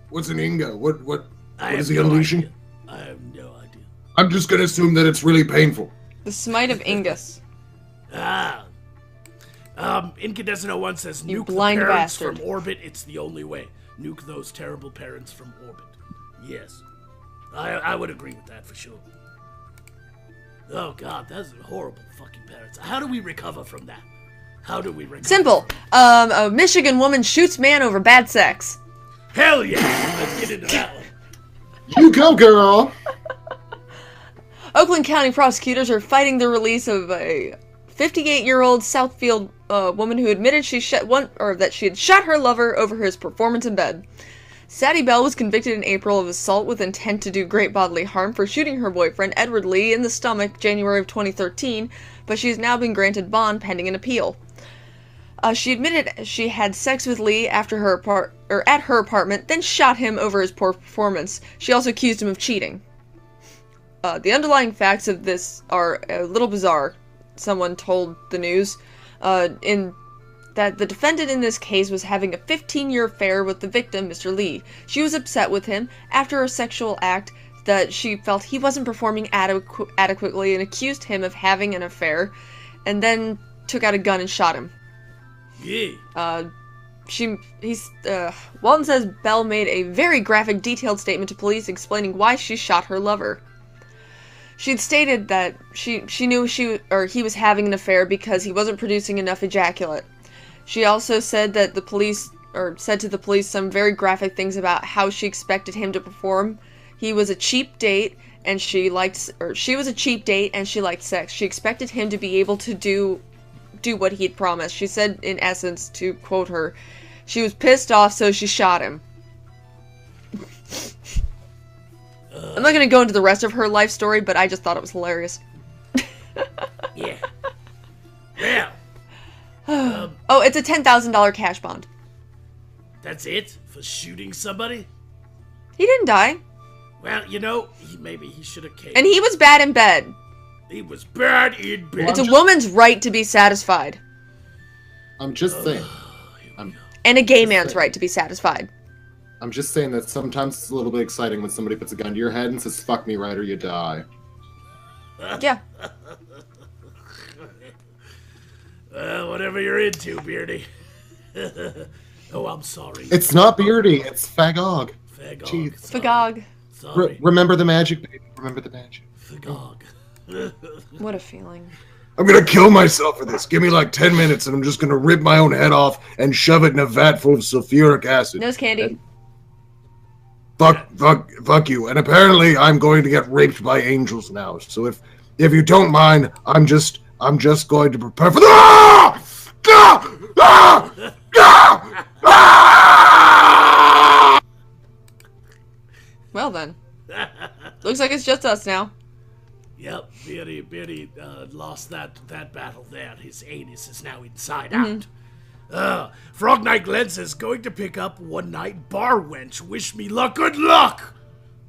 [SPEAKER 4] What's an Inga? What is he
[SPEAKER 2] no
[SPEAKER 4] unleashing?
[SPEAKER 2] idea. I have no idea.
[SPEAKER 4] I'm just gonna assume that it's really painful.
[SPEAKER 3] The Smite of Ingus.
[SPEAKER 2] Incandescent 01 says,
[SPEAKER 3] You
[SPEAKER 2] nuke the
[SPEAKER 3] blind
[SPEAKER 2] parents
[SPEAKER 3] bastard.
[SPEAKER 2] from orbit, it's the only way. Nuke those terrible parents from orbit. Yes. I would agree with that for sure. Oh god, that's horrible fucking parents. How do we recover from that? How do we recover?
[SPEAKER 3] Simple. A Michigan woman shoots man over bad sex.
[SPEAKER 2] Hell yeah! Let's get into that one.
[SPEAKER 1] You go, girl!
[SPEAKER 3] Oakland County prosecutors are fighting the release of a 58-year-old Southfield woman who admitted that she had shot her lover over his performance in bed. Sadie Bell was convicted in April of assault with intent to do great bodily harm for shooting her boyfriend, Edward Lee, in the stomach January of 2013, but she's now been granted bond pending an appeal. She admitted she had sex with Lee at her apartment, then shot him over his poor performance. She also accused him of cheating. The underlying facts of this are a little bizarre. Someone told the news in that the defendant in this case was having a 15-year affair with the victim, Mr. Lee. She was upset with him after a sexual act that she felt he wasn't performing adequately and accused him of having an affair, and then took out a gun and shot him.
[SPEAKER 2] Yeah.
[SPEAKER 3] Walton says Bell made a very graphic, detailed statement to police explaining why she shot her lover. She'd stated that she knew he was having an affair because he wasn't producing enough ejaculate. She also said that said to the police some very graphic things about how she expected him to perform. He was a cheap date and she was a cheap date and she liked sex. She expected him to be able to do what he'd promised. She said, in essence, to quote her, she was pissed off, so she shot him. I'm not going to go into the rest of her life story, but I just thought it was hilarious.
[SPEAKER 2] Yeah. Yeah.
[SPEAKER 3] Oh, it's a $10,000 cash bond.
[SPEAKER 2] That's it? For shooting somebody?
[SPEAKER 3] He didn't die.
[SPEAKER 2] Well, maybe he should have caved.
[SPEAKER 3] And he was bad in bed.
[SPEAKER 2] He was bad in bed.
[SPEAKER 3] It's a woman's right to be satisfied.
[SPEAKER 1] I'm just saying.
[SPEAKER 3] And a gay man's right to be satisfied.
[SPEAKER 1] I'm just saying that sometimes it's a little bit exciting when somebody puts a gun to your head and says, fuck me right or you die.
[SPEAKER 3] Yeah.
[SPEAKER 2] Whatever you're into, Beardy. Oh, I'm sorry.
[SPEAKER 1] It's not Beardy, it's Fagog.
[SPEAKER 2] Fagog.
[SPEAKER 1] Jeez.
[SPEAKER 3] Fagog.
[SPEAKER 2] Sorry.
[SPEAKER 1] Remember the magic, baby. Remember the magic.
[SPEAKER 2] Fagog.
[SPEAKER 3] What a feeling.
[SPEAKER 4] I'm gonna kill myself for this. Give me like 10 minutes and I'm just gonna rip my own head off and shove it in a vat full of sulfuric acid.
[SPEAKER 3] Nose candy.
[SPEAKER 4] Fuck you. And apparently I'm going to get raped by angels now. So if you don't mind, I'm just going to prepare for the
[SPEAKER 3] Well then. Looks like it's just us now.
[SPEAKER 2] Yep, Beardy lost that battle there. His anus is now inside out. Frog Night Glenn says, going to pick up one-night bar wench. Wish me luck. Good luck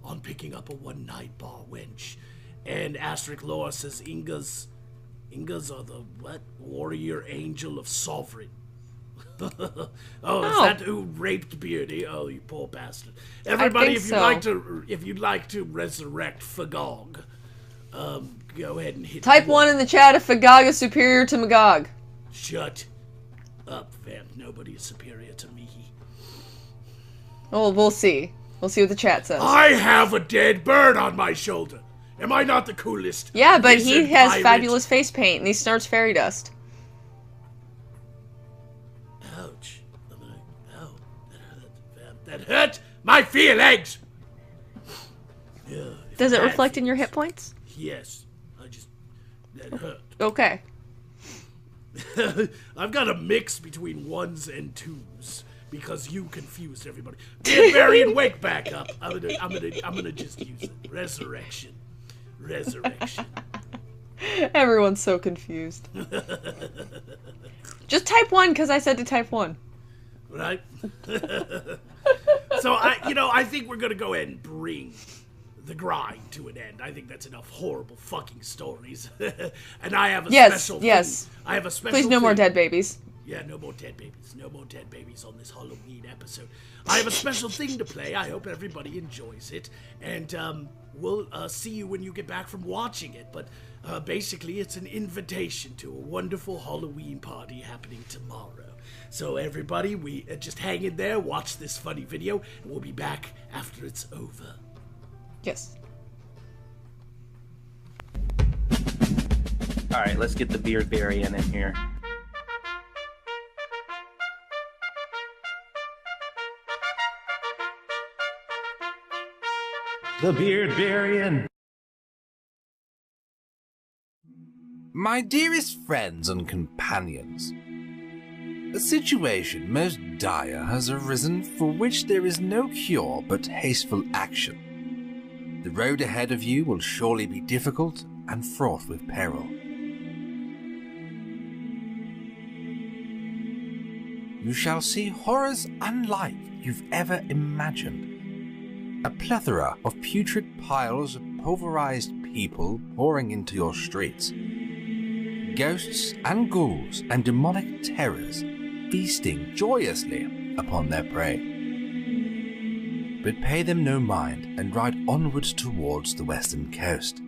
[SPEAKER 2] on picking up a one-night bar wench. And Asterisk Laura says, Ingas are the, what? Warrior Angel of Sovereign. Is that who raped Beardy? Oh, you poor bastard. Everybody, if you'd like to resurrect Fagog, go ahead and hit
[SPEAKER 3] Type 1 in the chat if Fagog is superior to Magog.
[SPEAKER 2] Shut up, Vamp. Nobody is superior to me.
[SPEAKER 3] Well, we'll see. We'll see what the chat says.
[SPEAKER 2] I have a dead bird on my shoulder. Am I not the coolest?
[SPEAKER 3] Yeah, but he has
[SPEAKER 2] pirate?
[SPEAKER 3] fabulous face paint and he snorts fairy dust.
[SPEAKER 2] Ouch. Ow. That hurt, Vamp. That hurt my feelings!
[SPEAKER 3] Does it reflect in your hit points?
[SPEAKER 2] Yes. That hurt.
[SPEAKER 3] Okay.
[SPEAKER 2] I've got a mix between ones and twos because you confused everybody. Barbarian, wake back up. I'm gonna just use it. Resurrection.
[SPEAKER 3] Everyone's so confused. Just type 1 because I said to type 1.
[SPEAKER 2] Right? So I think we're gonna go ahead and bring the grind to an end. I think that's enough horrible fucking stories. And I have a special thing.
[SPEAKER 3] Yes.
[SPEAKER 2] I have a special
[SPEAKER 3] Please, no more
[SPEAKER 2] thing.
[SPEAKER 3] dead babies.
[SPEAKER 2] Yeah, no more dead babies. No more dead babies on this Halloween episode. I have a special thing to play. I hope everybody enjoys it. And we'll see you when you get back from watching it. But basically, it's an invitation to a wonderful Halloween party happening tomorrow. So everybody, we just hang in there, watch this funny video, and we'll be back after it's over.
[SPEAKER 3] Yes.
[SPEAKER 5] Alright, let's get the beard variant in here. The beard variant.
[SPEAKER 6] My dearest friends and companions, a situation most dire has arisen for which there is no cure but hasteful action. The road ahead of you will surely be difficult and fraught with peril. You shall see horrors unlike you've ever imagined. A plethora of putrid piles of pulverized people pouring into your streets. Ghosts and ghouls and demonic terrors feasting joyously upon their prey. But pay them no mind and ride onwards towards the western coast.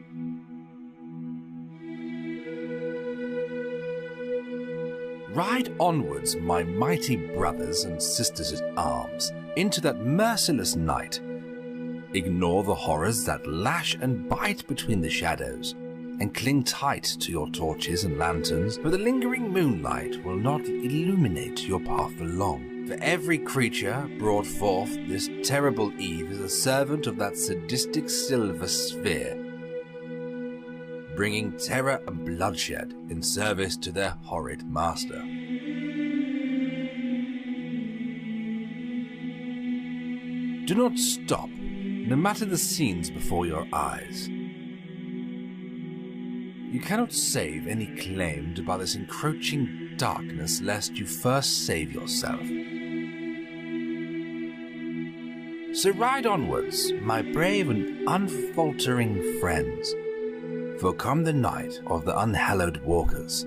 [SPEAKER 6] Ride onwards, my mighty brothers and sisters at arms, into that merciless night. Ignore the horrors that lash and bite between the shadows, and cling tight to your torches and lanterns, for the lingering moonlight will not illuminate your path along. For every creature brought forth this terrible eve is a servant of that sadistic silver sphere, bringing terror and bloodshed in service to their horrid master. Do not stop, no matter the scenes before your eyes. You cannot save any claimed by this encroaching darkness lest you first save yourself. So ride onwards, my brave and unfaltering friends, for come the night of the unhallowed walkers.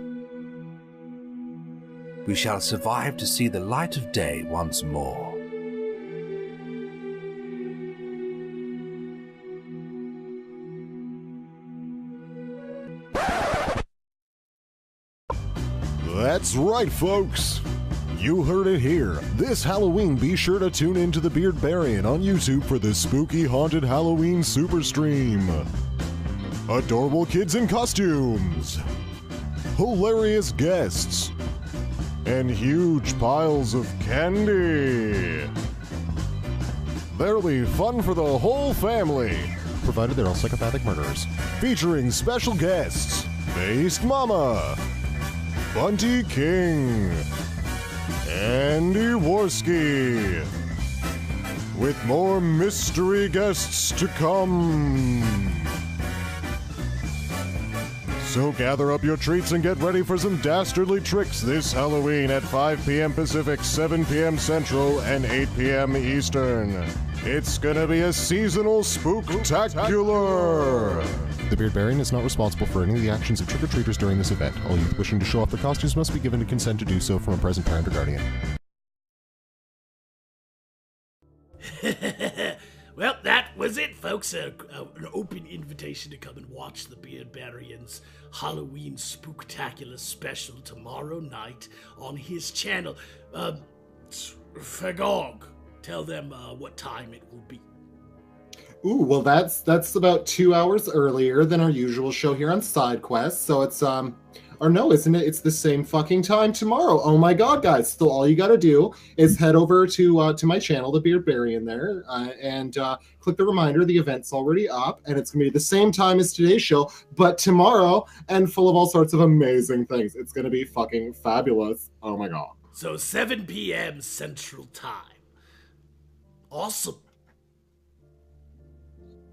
[SPEAKER 6] We shall survive to see the light of day once more.
[SPEAKER 7] That's right, folks. You heard it here. This Halloween, be sure to tune in to the Beardbarian on YouTube for the spooky haunted Halloween super stream. Adorable kids in costumes, hilarious guests, and huge piles of candy. There'll be fun for the whole family, provided they're all psychopathic murderers. Featuring special guests, Based Mama, Bunty King, Andy Worski, with more mystery guests to come. So gather up your treats and get ready for some dastardly tricks this Halloween at 5 p.m. Pacific, 7 p.m. Central, and 8 p.m. Eastern. It's gonna be a seasonal spooktacular! The Beardbarian is not responsible for any of the actions of trick-or-treaters during this event. All youth wishing to show off their costumes must be given to consent to do so from a present parent or guardian.
[SPEAKER 2] Well, that was it, folks. An open invitation to come and watch the Beardbarian's Halloween Spooktacular special tomorrow night on his channel. Magog, tell them what time it will be.
[SPEAKER 1] Ooh, well, that's about 2 hours earlier than our usual show here on Side Quest. So it's or no, isn't it? It's the same fucking time tomorrow. Oh my god, guys! So all you got to do is head over to my channel, the Beardbarian, there, and click the reminder. The event's already up, and it's gonna be the same time as today's show, but tomorrow, and full of all sorts of amazing things. It's gonna be fucking fabulous. Oh my god!
[SPEAKER 2] So 7 p.m. Central Time. Awesome.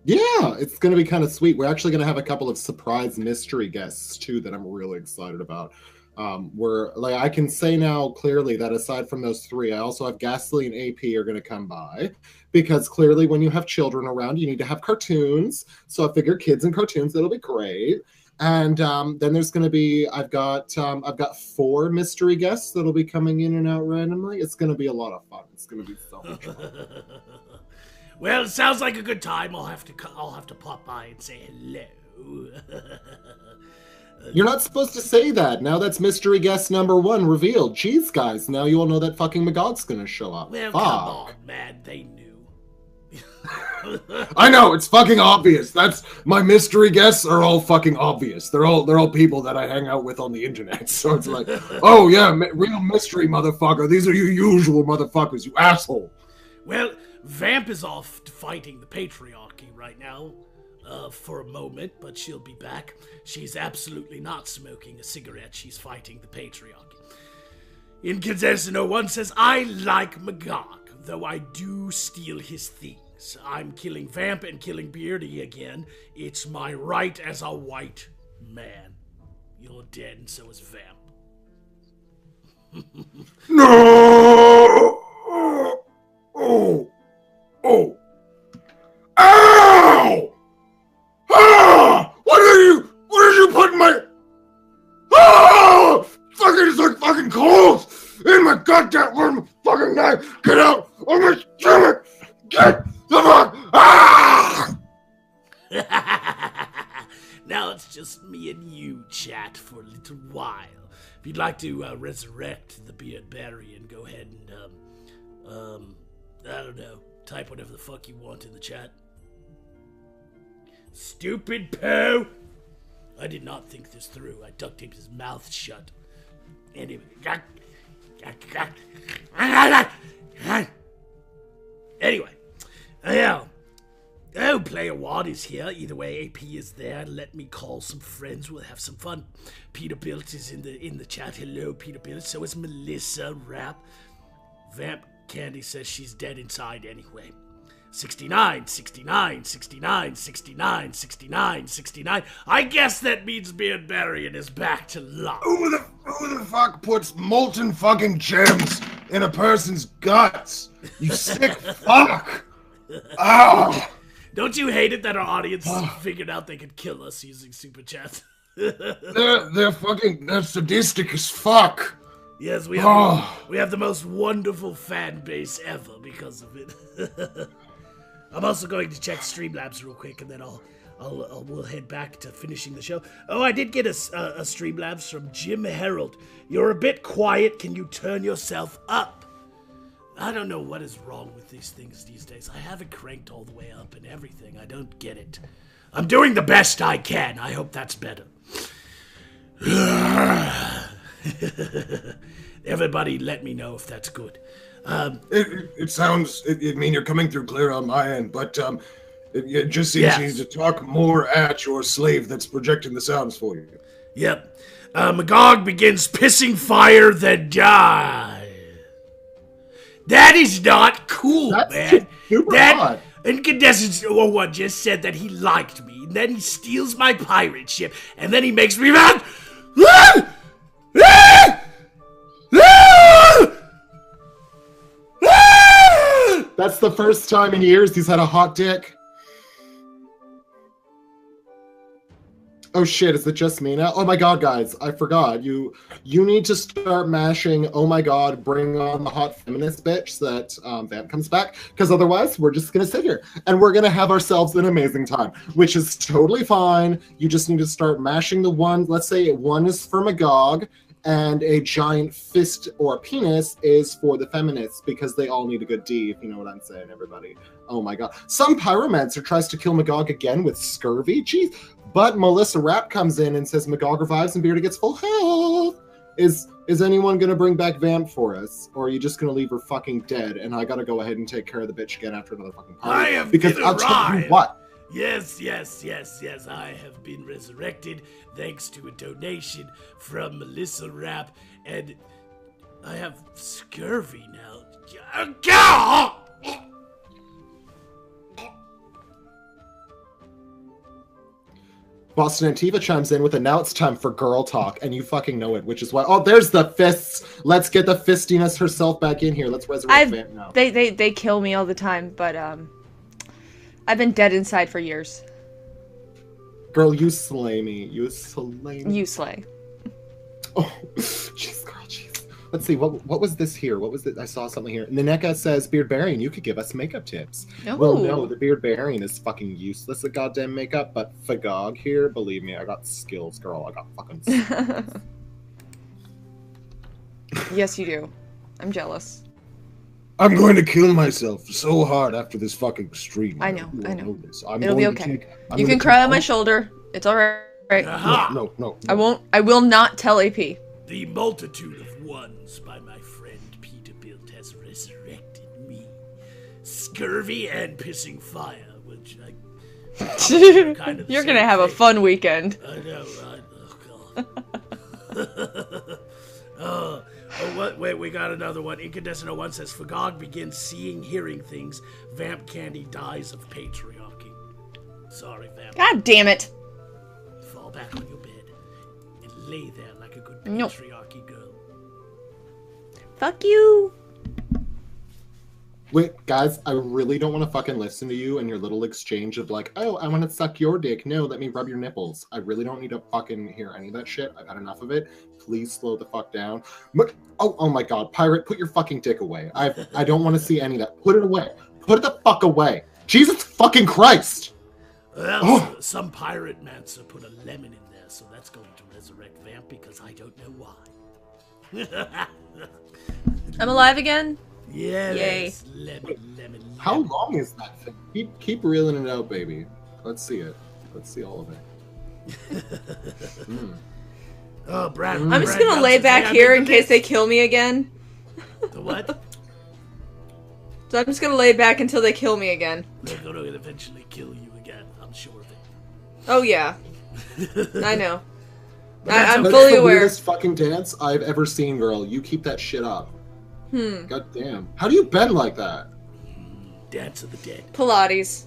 [SPEAKER 1] Yeah, it's going to be kind of sweet. We're actually going to have a couple of surprise mystery guests too that I'm really excited about. I can say now clearly that aside from those three, I also have Ghastly and AP are going to come by, because clearly when you have children around, you need to have cartoons. So I figure kids and cartoons, that'll be great. And then there's going to be, I've got 4 mystery guests that'll be coming in and out randomly. It's going to be a lot of fun. It's going to be so much fun.
[SPEAKER 2] Well, it sounds like a good time. I'll have to pop by and say hello.
[SPEAKER 1] You're not supposed to say that. Now that's mystery guest number 1 revealed. Jeez, guys, now you all know that fucking Magog's gonna show up.
[SPEAKER 2] Well,
[SPEAKER 1] Fuck.
[SPEAKER 2] come on, man. They knew.
[SPEAKER 4] I know, it's fucking obvious. That's my mystery guests are all fucking obvious. They're all people that I hang out with on the internet. So it's like, oh yeah, real mystery motherfucker. These are you usual motherfuckers, you asshole.
[SPEAKER 2] Well, Vamp is off fighting the patriarchy right now. for a moment, but she'll be back. She's absolutely not smoking a cigarette. She's fighting the patriarchy. Incandescent 01 says, I like Magog, though I do steal his things. I'm killing Vamp and killing Beardy again. It's my right as a white man. You're dead, and so is Vamp.
[SPEAKER 4] No! Oh! Oh! Ow! Ah! What did you put in my... Ah! Fucking, it's like fucking cold in my goddamn room. Fucking knife. Get out of my stomach. Get the fuck. Ah!
[SPEAKER 2] Now it's just me and you, chat, for a little while. If you'd like to resurrect the Beardbarian, go ahead and, I don't know, type whatever the fuck you want in the chat. Stupid Poe! I did not think this through. I duct taped his mouth shut. Anyway. Anyway. Oh, Player Wad is here. Either way, AP is there. Let me call some friends. We'll have some fun. Peterbilt is in the chat. Hello, Peterbilt. So is Melissa Rapp. VampKandy says she's dead inside anyway. 69, 69, 69, 69, 69, 69. I guess that means Beardbarian is back to life.
[SPEAKER 4] Who the fuck puts molten fucking gems in a person's guts? You sick fuck! Ow!
[SPEAKER 2] Don't you hate it that our audience figured out they could kill us using super chat?
[SPEAKER 4] They're sadistic as fuck.
[SPEAKER 2] Yes, we have the most wonderful fan base ever because of it. I'm also going to check Streamlabs real quick, and then we'll head back to finishing the show. Oh, I did get a Streamlabs from Jim Harold. You're a bit quiet. Can you turn yourself up? I don't know what is wrong with these things these days. I have it cranked all the way up and everything. I don't get it. I'm doing the best I can. I hope that's better. Everybody let me know if that's good.
[SPEAKER 4] It sounds, I mean, you're coming through clear on my end, but it just seems you need to talk more at your slave that's projecting the sounds for you.
[SPEAKER 2] Yep. Magog begins pissing fire, then dies. That is not cool, man.
[SPEAKER 1] Super odd.
[SPEAKER 2] Incandescent 01 just said that he liked me, and then he steals my pirate ship, and then he makes me mad.
[SPEAKER 1] That's the first time in years he's had a hot dick. Oh shit, is it just me now? Oh my god, guys, I forgot. You need to start mashing, oh my god, bring on the hot feminist bitch so that Vamp comes back, because otherwise we're just gonna sit here and we're gonna have ourselves an amazing time, which is totally fine. You just need to start mashing the one, let's say one is for Magog, and a giant fist or penis is for the feminists, because they all need a good D, if you know what I'm saying, everybody. Oh my god. Some pyromancer tries to kill Magog again with scurvy. Jeez. But Melissa Rapp comes in and says Magog revives and Beardy gets full health. Is anyone going to bring back Vamp for us? Or are you just going to leave her fucking dead? And I got to go ahead and take care of the bitch again after another fucking party.
[SPEAKER 2] I have
[SPEAKER 1] because
[SPEAKER 2] been
[SPEAKER 1] I'll tell you what.
[SPEAKER 2] Yes. I have been resurrected thanks to a donation from Melissa Rapp, and I have scurvy now.
[SPEAKER 1] Boston Antifa chimes in with a now it's time for girl talk, and you fucking know it, which is why. Oh, there's the fists. Let's get the fistiness herself back in here. Let's resurrect Vamp now.
[SPEAKER 3] They kill me all the time, but I've been dead inside for years.
[SPEAKER 1] Girl, you slay me. You slay me.
[SPEAKER 3] You slay.
[SPEAKER 1] Oh, jeez, girl, jeez. Let's see, what was this here? What was it? I saw something here. Naneka says, Beardbarian, you could give us makeup tips.
[SPEAKER 3] No.
[SPEAKER 1] Well, no, the Beardbarian is fucking useless at goddamn makeup, but Fagog here, believe me, I got skills, girl. I got fucking skills.
[SPEAKER 3] Yes, you do. I'm jealous.
[SPEAKER 4] I'm going to kill myself so hard after this fucking stream.
[SPEAKER 3] I know.
[SPEAKER 4] It'll
[SPEAKER 3] be okay. You can cry on my shoulder. It's alright.
[SPEAKER 4] No.
[SPEAKER 3] I will not tell AP.
[SPEAKER 2] The multitude of ones by my friend Peterbilt has resurrected me. Scurvy and pissing fire, which Kind of the
[SPEAKER 3] You're
[SPEAKER 2] same
[SPEAKER 3] gonna have a
[SPEAKER 2] thing.
[SPEAKER 3] fun weekend.
[SPEAKER 2] I know, right? Oh, God. Oh, what? Wait, we got another one. Incandescent 01 says, Magog begins seeing, hearing things. VampKandy dies of patriarchy. Sorry, Vamp.
[SPEAKER 3] God damn it.
[SPEAKER 2] Fall back on your bed and lay there like a good
[SPEAKER 3] Nope.
[SPEAKER 2] patriarchy girl.
[SPEAKER 3] Fuck you.
[SPEAKER 1] Wait, guys, I really don't want to fucking listen to you and your little exchange of like, oh, I want to suck your dick. No, let me rub your nipples. I really don't need to fucking hear any of that shit. I've had enough of it. Please slow the fuck down. Oh my God, Pirate, put your fucking dick away. I don't want to see any of that. Put it away. Put it the fuck away. Jesus fucking Christ.
[SPEAKER 2] Well, some pirate mancer put a lemon in there, so that's going to resurrect Vamp because I don't know why.
[SPEAKER 3] I'm alive again?
[SPEAKER 2] Yes, lemon.
[SPEAKER 1] How long is that thing? Keep reeling it out, baby. Let's see it. Let's see all of it.
[SPEAKER 2] Oh, Brad.
[SPEAKER 3] I'm just gonna lay back here in case they kill me again.
[SPEAKER 2] The what?
[SPEAKER 3] So I'm just gonna lay back until they kill me again.
[SPEAKER 2] They're going to eventually kill you again. I'm sure of it.
[SPEAKER 3] Oh yeah. I know. I'm
[SPEAKER 1] That's
[SPEAKER 3] fully
[SPEAKER 1] the
[SPEAKER 3] aware.
[SPEAKER 1] weirdest fucking dance I've ever seen, girl. You keep that shit up. God damn. How do you bend like that?
[SPEAKER 2] Dance of the dead.
[SPEAKER 3] Pilates.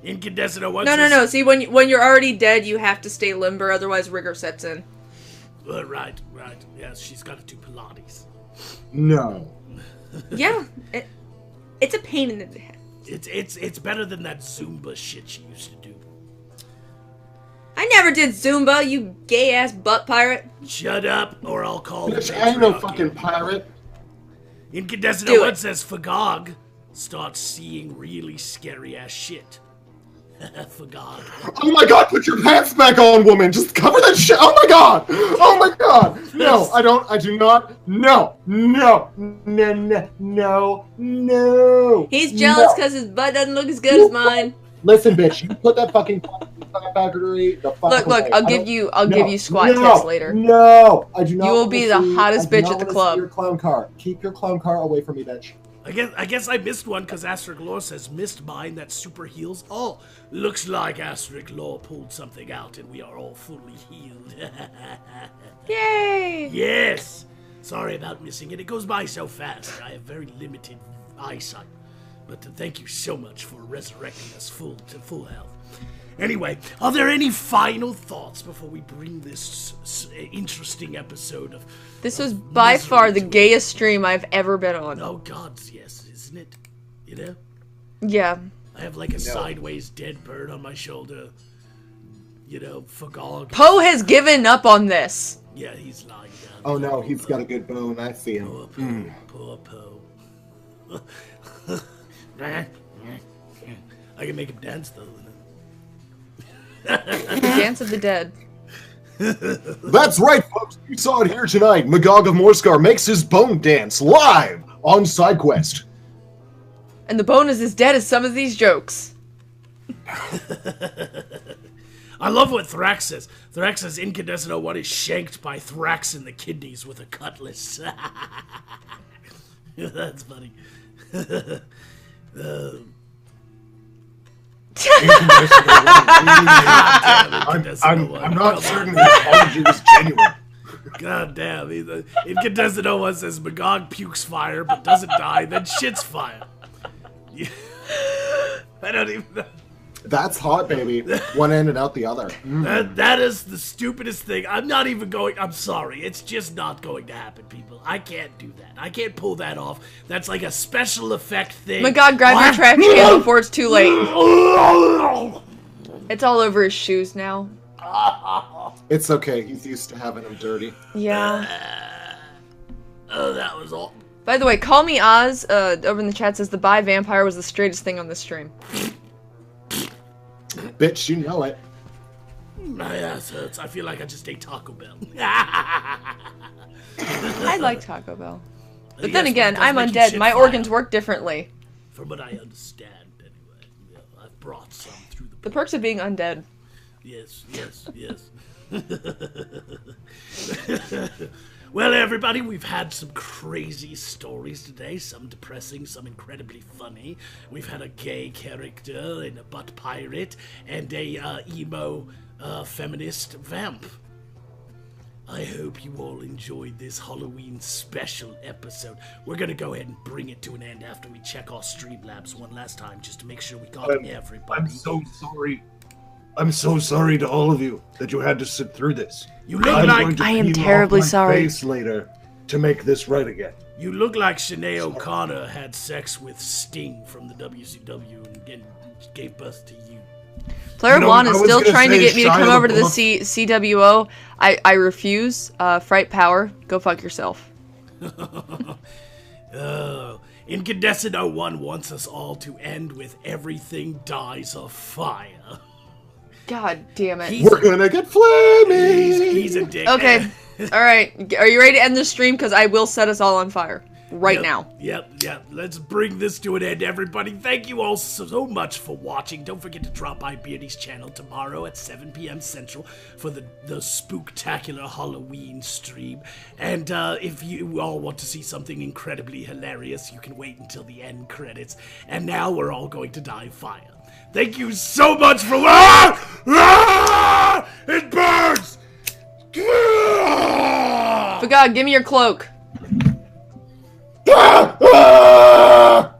[SPEAKER 2] Incandescent 01
[SPEAKER 3] No,
[SPEAKER 2] says...
[SPEAKER 3] no, no. See, when you're already dead, you have to stay limber, otherwise rigor sets in.
[SPEAKER 2] Right. Yes, she's got to do Pilates.
[SPEAKER 1] No.
[SPEAKER 3] Yeah. It's a pain in the head.
[SPEAKER 2] It's better than that Zumba shit she used to do.
[SPEAKER 3] I never did Zumba, you gay-ass butt pirate.
[SPEAKER 2] Shut up, or I'll call
[SPEAKER 1] Bitch,
[SPEAKER 2] the
[SPEAKER 1] I ain't no
[SPEAKER 2] patriarchy.
[SPEAKER 1] fucking pirate.
[SPEAKER 2] Incandescent
[SPEAKER 3] Do
[SPEAKER 2] 01
[SPEAKER 3] it.
[SPEAKER 2] says Magog starts seeing really scary ass shit. Magog.
[SPEAKER 1] Oh my God, put your pants back on, woman. Just cover that shit. Oh my God. Oh my God. No, I do not. No.
[SPEAKER 3] He's jealous because his butt doesn't look as good as mine.
[SPEAKER 1] Listen, bitch, you put that fucking factory the fuck
[SPEAKER 3] Look,
[SPEAKER 1] away.
[SPEAKER 3] I'll give you squat tips later.
[SPEAKER 1] No, I do not.
[SPEAKER 3] You will
[SPEAKER 1] wanna
[SPEAKER 3] be the
[SPEAKER 1] see-
[SPEAKER 3] hottest
[SPEAKER 1] I do
[SPEAKER 3] bitch
[SPEAKER 1] not
[SPEAKER 3] at the
[SPEAKER 1] wanna
[SPEAKER 3] club.
[SPEAKER 1] see your clown car. Keep your clown car away from me, bitch.
[SPEAKER 2] I guess I missed one because Astric Lore says missed mine that super heals. Oh, looks like Astric Lore pulled something out and we are all fully healed.
[SPEAKER 3] Yay!
[SPEAKER 2] Yes! Sorry about missing it. It goes by so fast. I have very limited eyesight. But thank you so much for resurrecting us to full health. Anyway, are there any final thoughts before we bring this interesting episode of...
[SPEAKER 3] This was by far the gayest stream I've ever been on.
[SPEAKER 2] Oh, God, yes, isn't it? You know?
[SPEAKER 3] Yeah.
[SPEAKER 2] I have like a sideways dead bird on my shoulder. You know, Magog.
[SPEAKER 3] Poe has given up on this.
[SPEAKER 2] Yeah, he's lying down.
[SPEAKER 1] Oh no, he's got a good bone. I see him.
[SPEAKER 2] Poor Poe. I can make him dance though.
[SPEAKER 3] The Dance of the Dead.
[SPEAKER 1] That's right, folks. You saw it here tonight. Magog of Morscar makes his bone dance live on SideQuest.
[SPEAKER 3] And the bone is as dead as some of these jokes.
[SPEAKER 2] I love what Thrax says. Thrax says Incandescent 01 is shanked by Thrax in the kidneys with a cutlass. That's funny.
[SPEAKER 1] I'm not certain his apology was genuine.
[SPEAKER 2] God damn. Incandescent 01 says Magog pukes fire but doesn't die, then shits fire. I don't even know.
[SPEAKER 1] That's hot, baby. One end and out the other.
[SPEAKER 2] That is the stupidest thing. I'm not even going. I'm sorry. It's just not going to happen, people. I can't do that. I can't pull that off. That's like a special effect thing.
[SPEAKER 3] My God, grab your trash can before it's too late. It's all over his shoes now.
[SPEAKER 1] It's okay. He's used to having them dirty.
[SPEAKER 3] Yeah.
[SPEAKER 2] Oh, that was all.
[SPEAKER 3] By the way, Call Me Oz over in the chat says the bi vampire was the straightest thing on this stream.
[SPEAKER 1] Bitch, you know it.
[SPEAKER 2] My ass hurts. I feel like I just ate Taco Bell.
[SPEAKER 3] I like Taco Bell. But
[SPEAKER 2] Yes,
[SPEAKER 3] then again,
[SPEAKER 2] it does
[SPEAKER 3] I'm
[SPEAKER 2] make you
[SPEAKER 3] undead.
[SPEAKER 2] shit
[SPEAKER 3] My
[SPEAKER 2] fire.
[SPEAKER 3] organs work differently.
[SPEAKER 2] From what I understand, anyway. Yeah, I've brought some through the...
[SPEAKER 3] The perks of being undead.
[SPEAKER 2] Yes. Well, everybody, we've had some crazy stories today. Some depressing, some incredibly funny. We've had a gay character and a butt pirate and a emo feminist vamp. I hope you all enjoyed this Halloween special episode. We're gonna go ahead and bring it to an end after we check our Streamlabs one last time, just to make sure we got everybody.
[SPEAKER 4] I'm so sorry. I'm so sorry to all of you that you had to sit through this.
[SPEAKER 2] You look like
[SPEAKER 3] I am terribly sorry.
[SPEAKER 4] Face later to make this right again.
[SPEAKER 2] You look like Sinead O'Connor had sex with Sting from the WCW and gave birth to you.
[SPEAKER 3] Player One is still trying to
[SPEAKER 4] say
[SPEAKER 3] get me to come
[SPEAKER 4] Shia
[SPEAKER 3] over to the
[SPEAKER 4] LaBeouf.
[SPEAKER 3] CWO. I refuse. Fright Power, go fuck yourself.
[SPEAKER 2] Incandescent 01 wants us all to end with everything dies of fire.
[SPEAKER 3] God damn it.
[SPEAKER 4] We're gonna get flaming!
[SPEAKER 2] He's a dick.
[SPEAKER 3] Okay. Alright. Are you ready to end the stream? Because I will set us all on fire. Right now.
[SPEAKER 2] Yep. Let's bring this to an end, everybody. Thank you all so much for watching. Don't forget to drop by Beardy's channel tomorrow at 7 p.m. Central for the spooktacular Halloween stream. And if you all want to see something incredibly hilarious, you can wait until the end credits. And now we're all going to die of fire. Thank you so much for... It burns!
[SPEAKER 3] For God, give me your cloak.
[SPEAKER 4] Ah!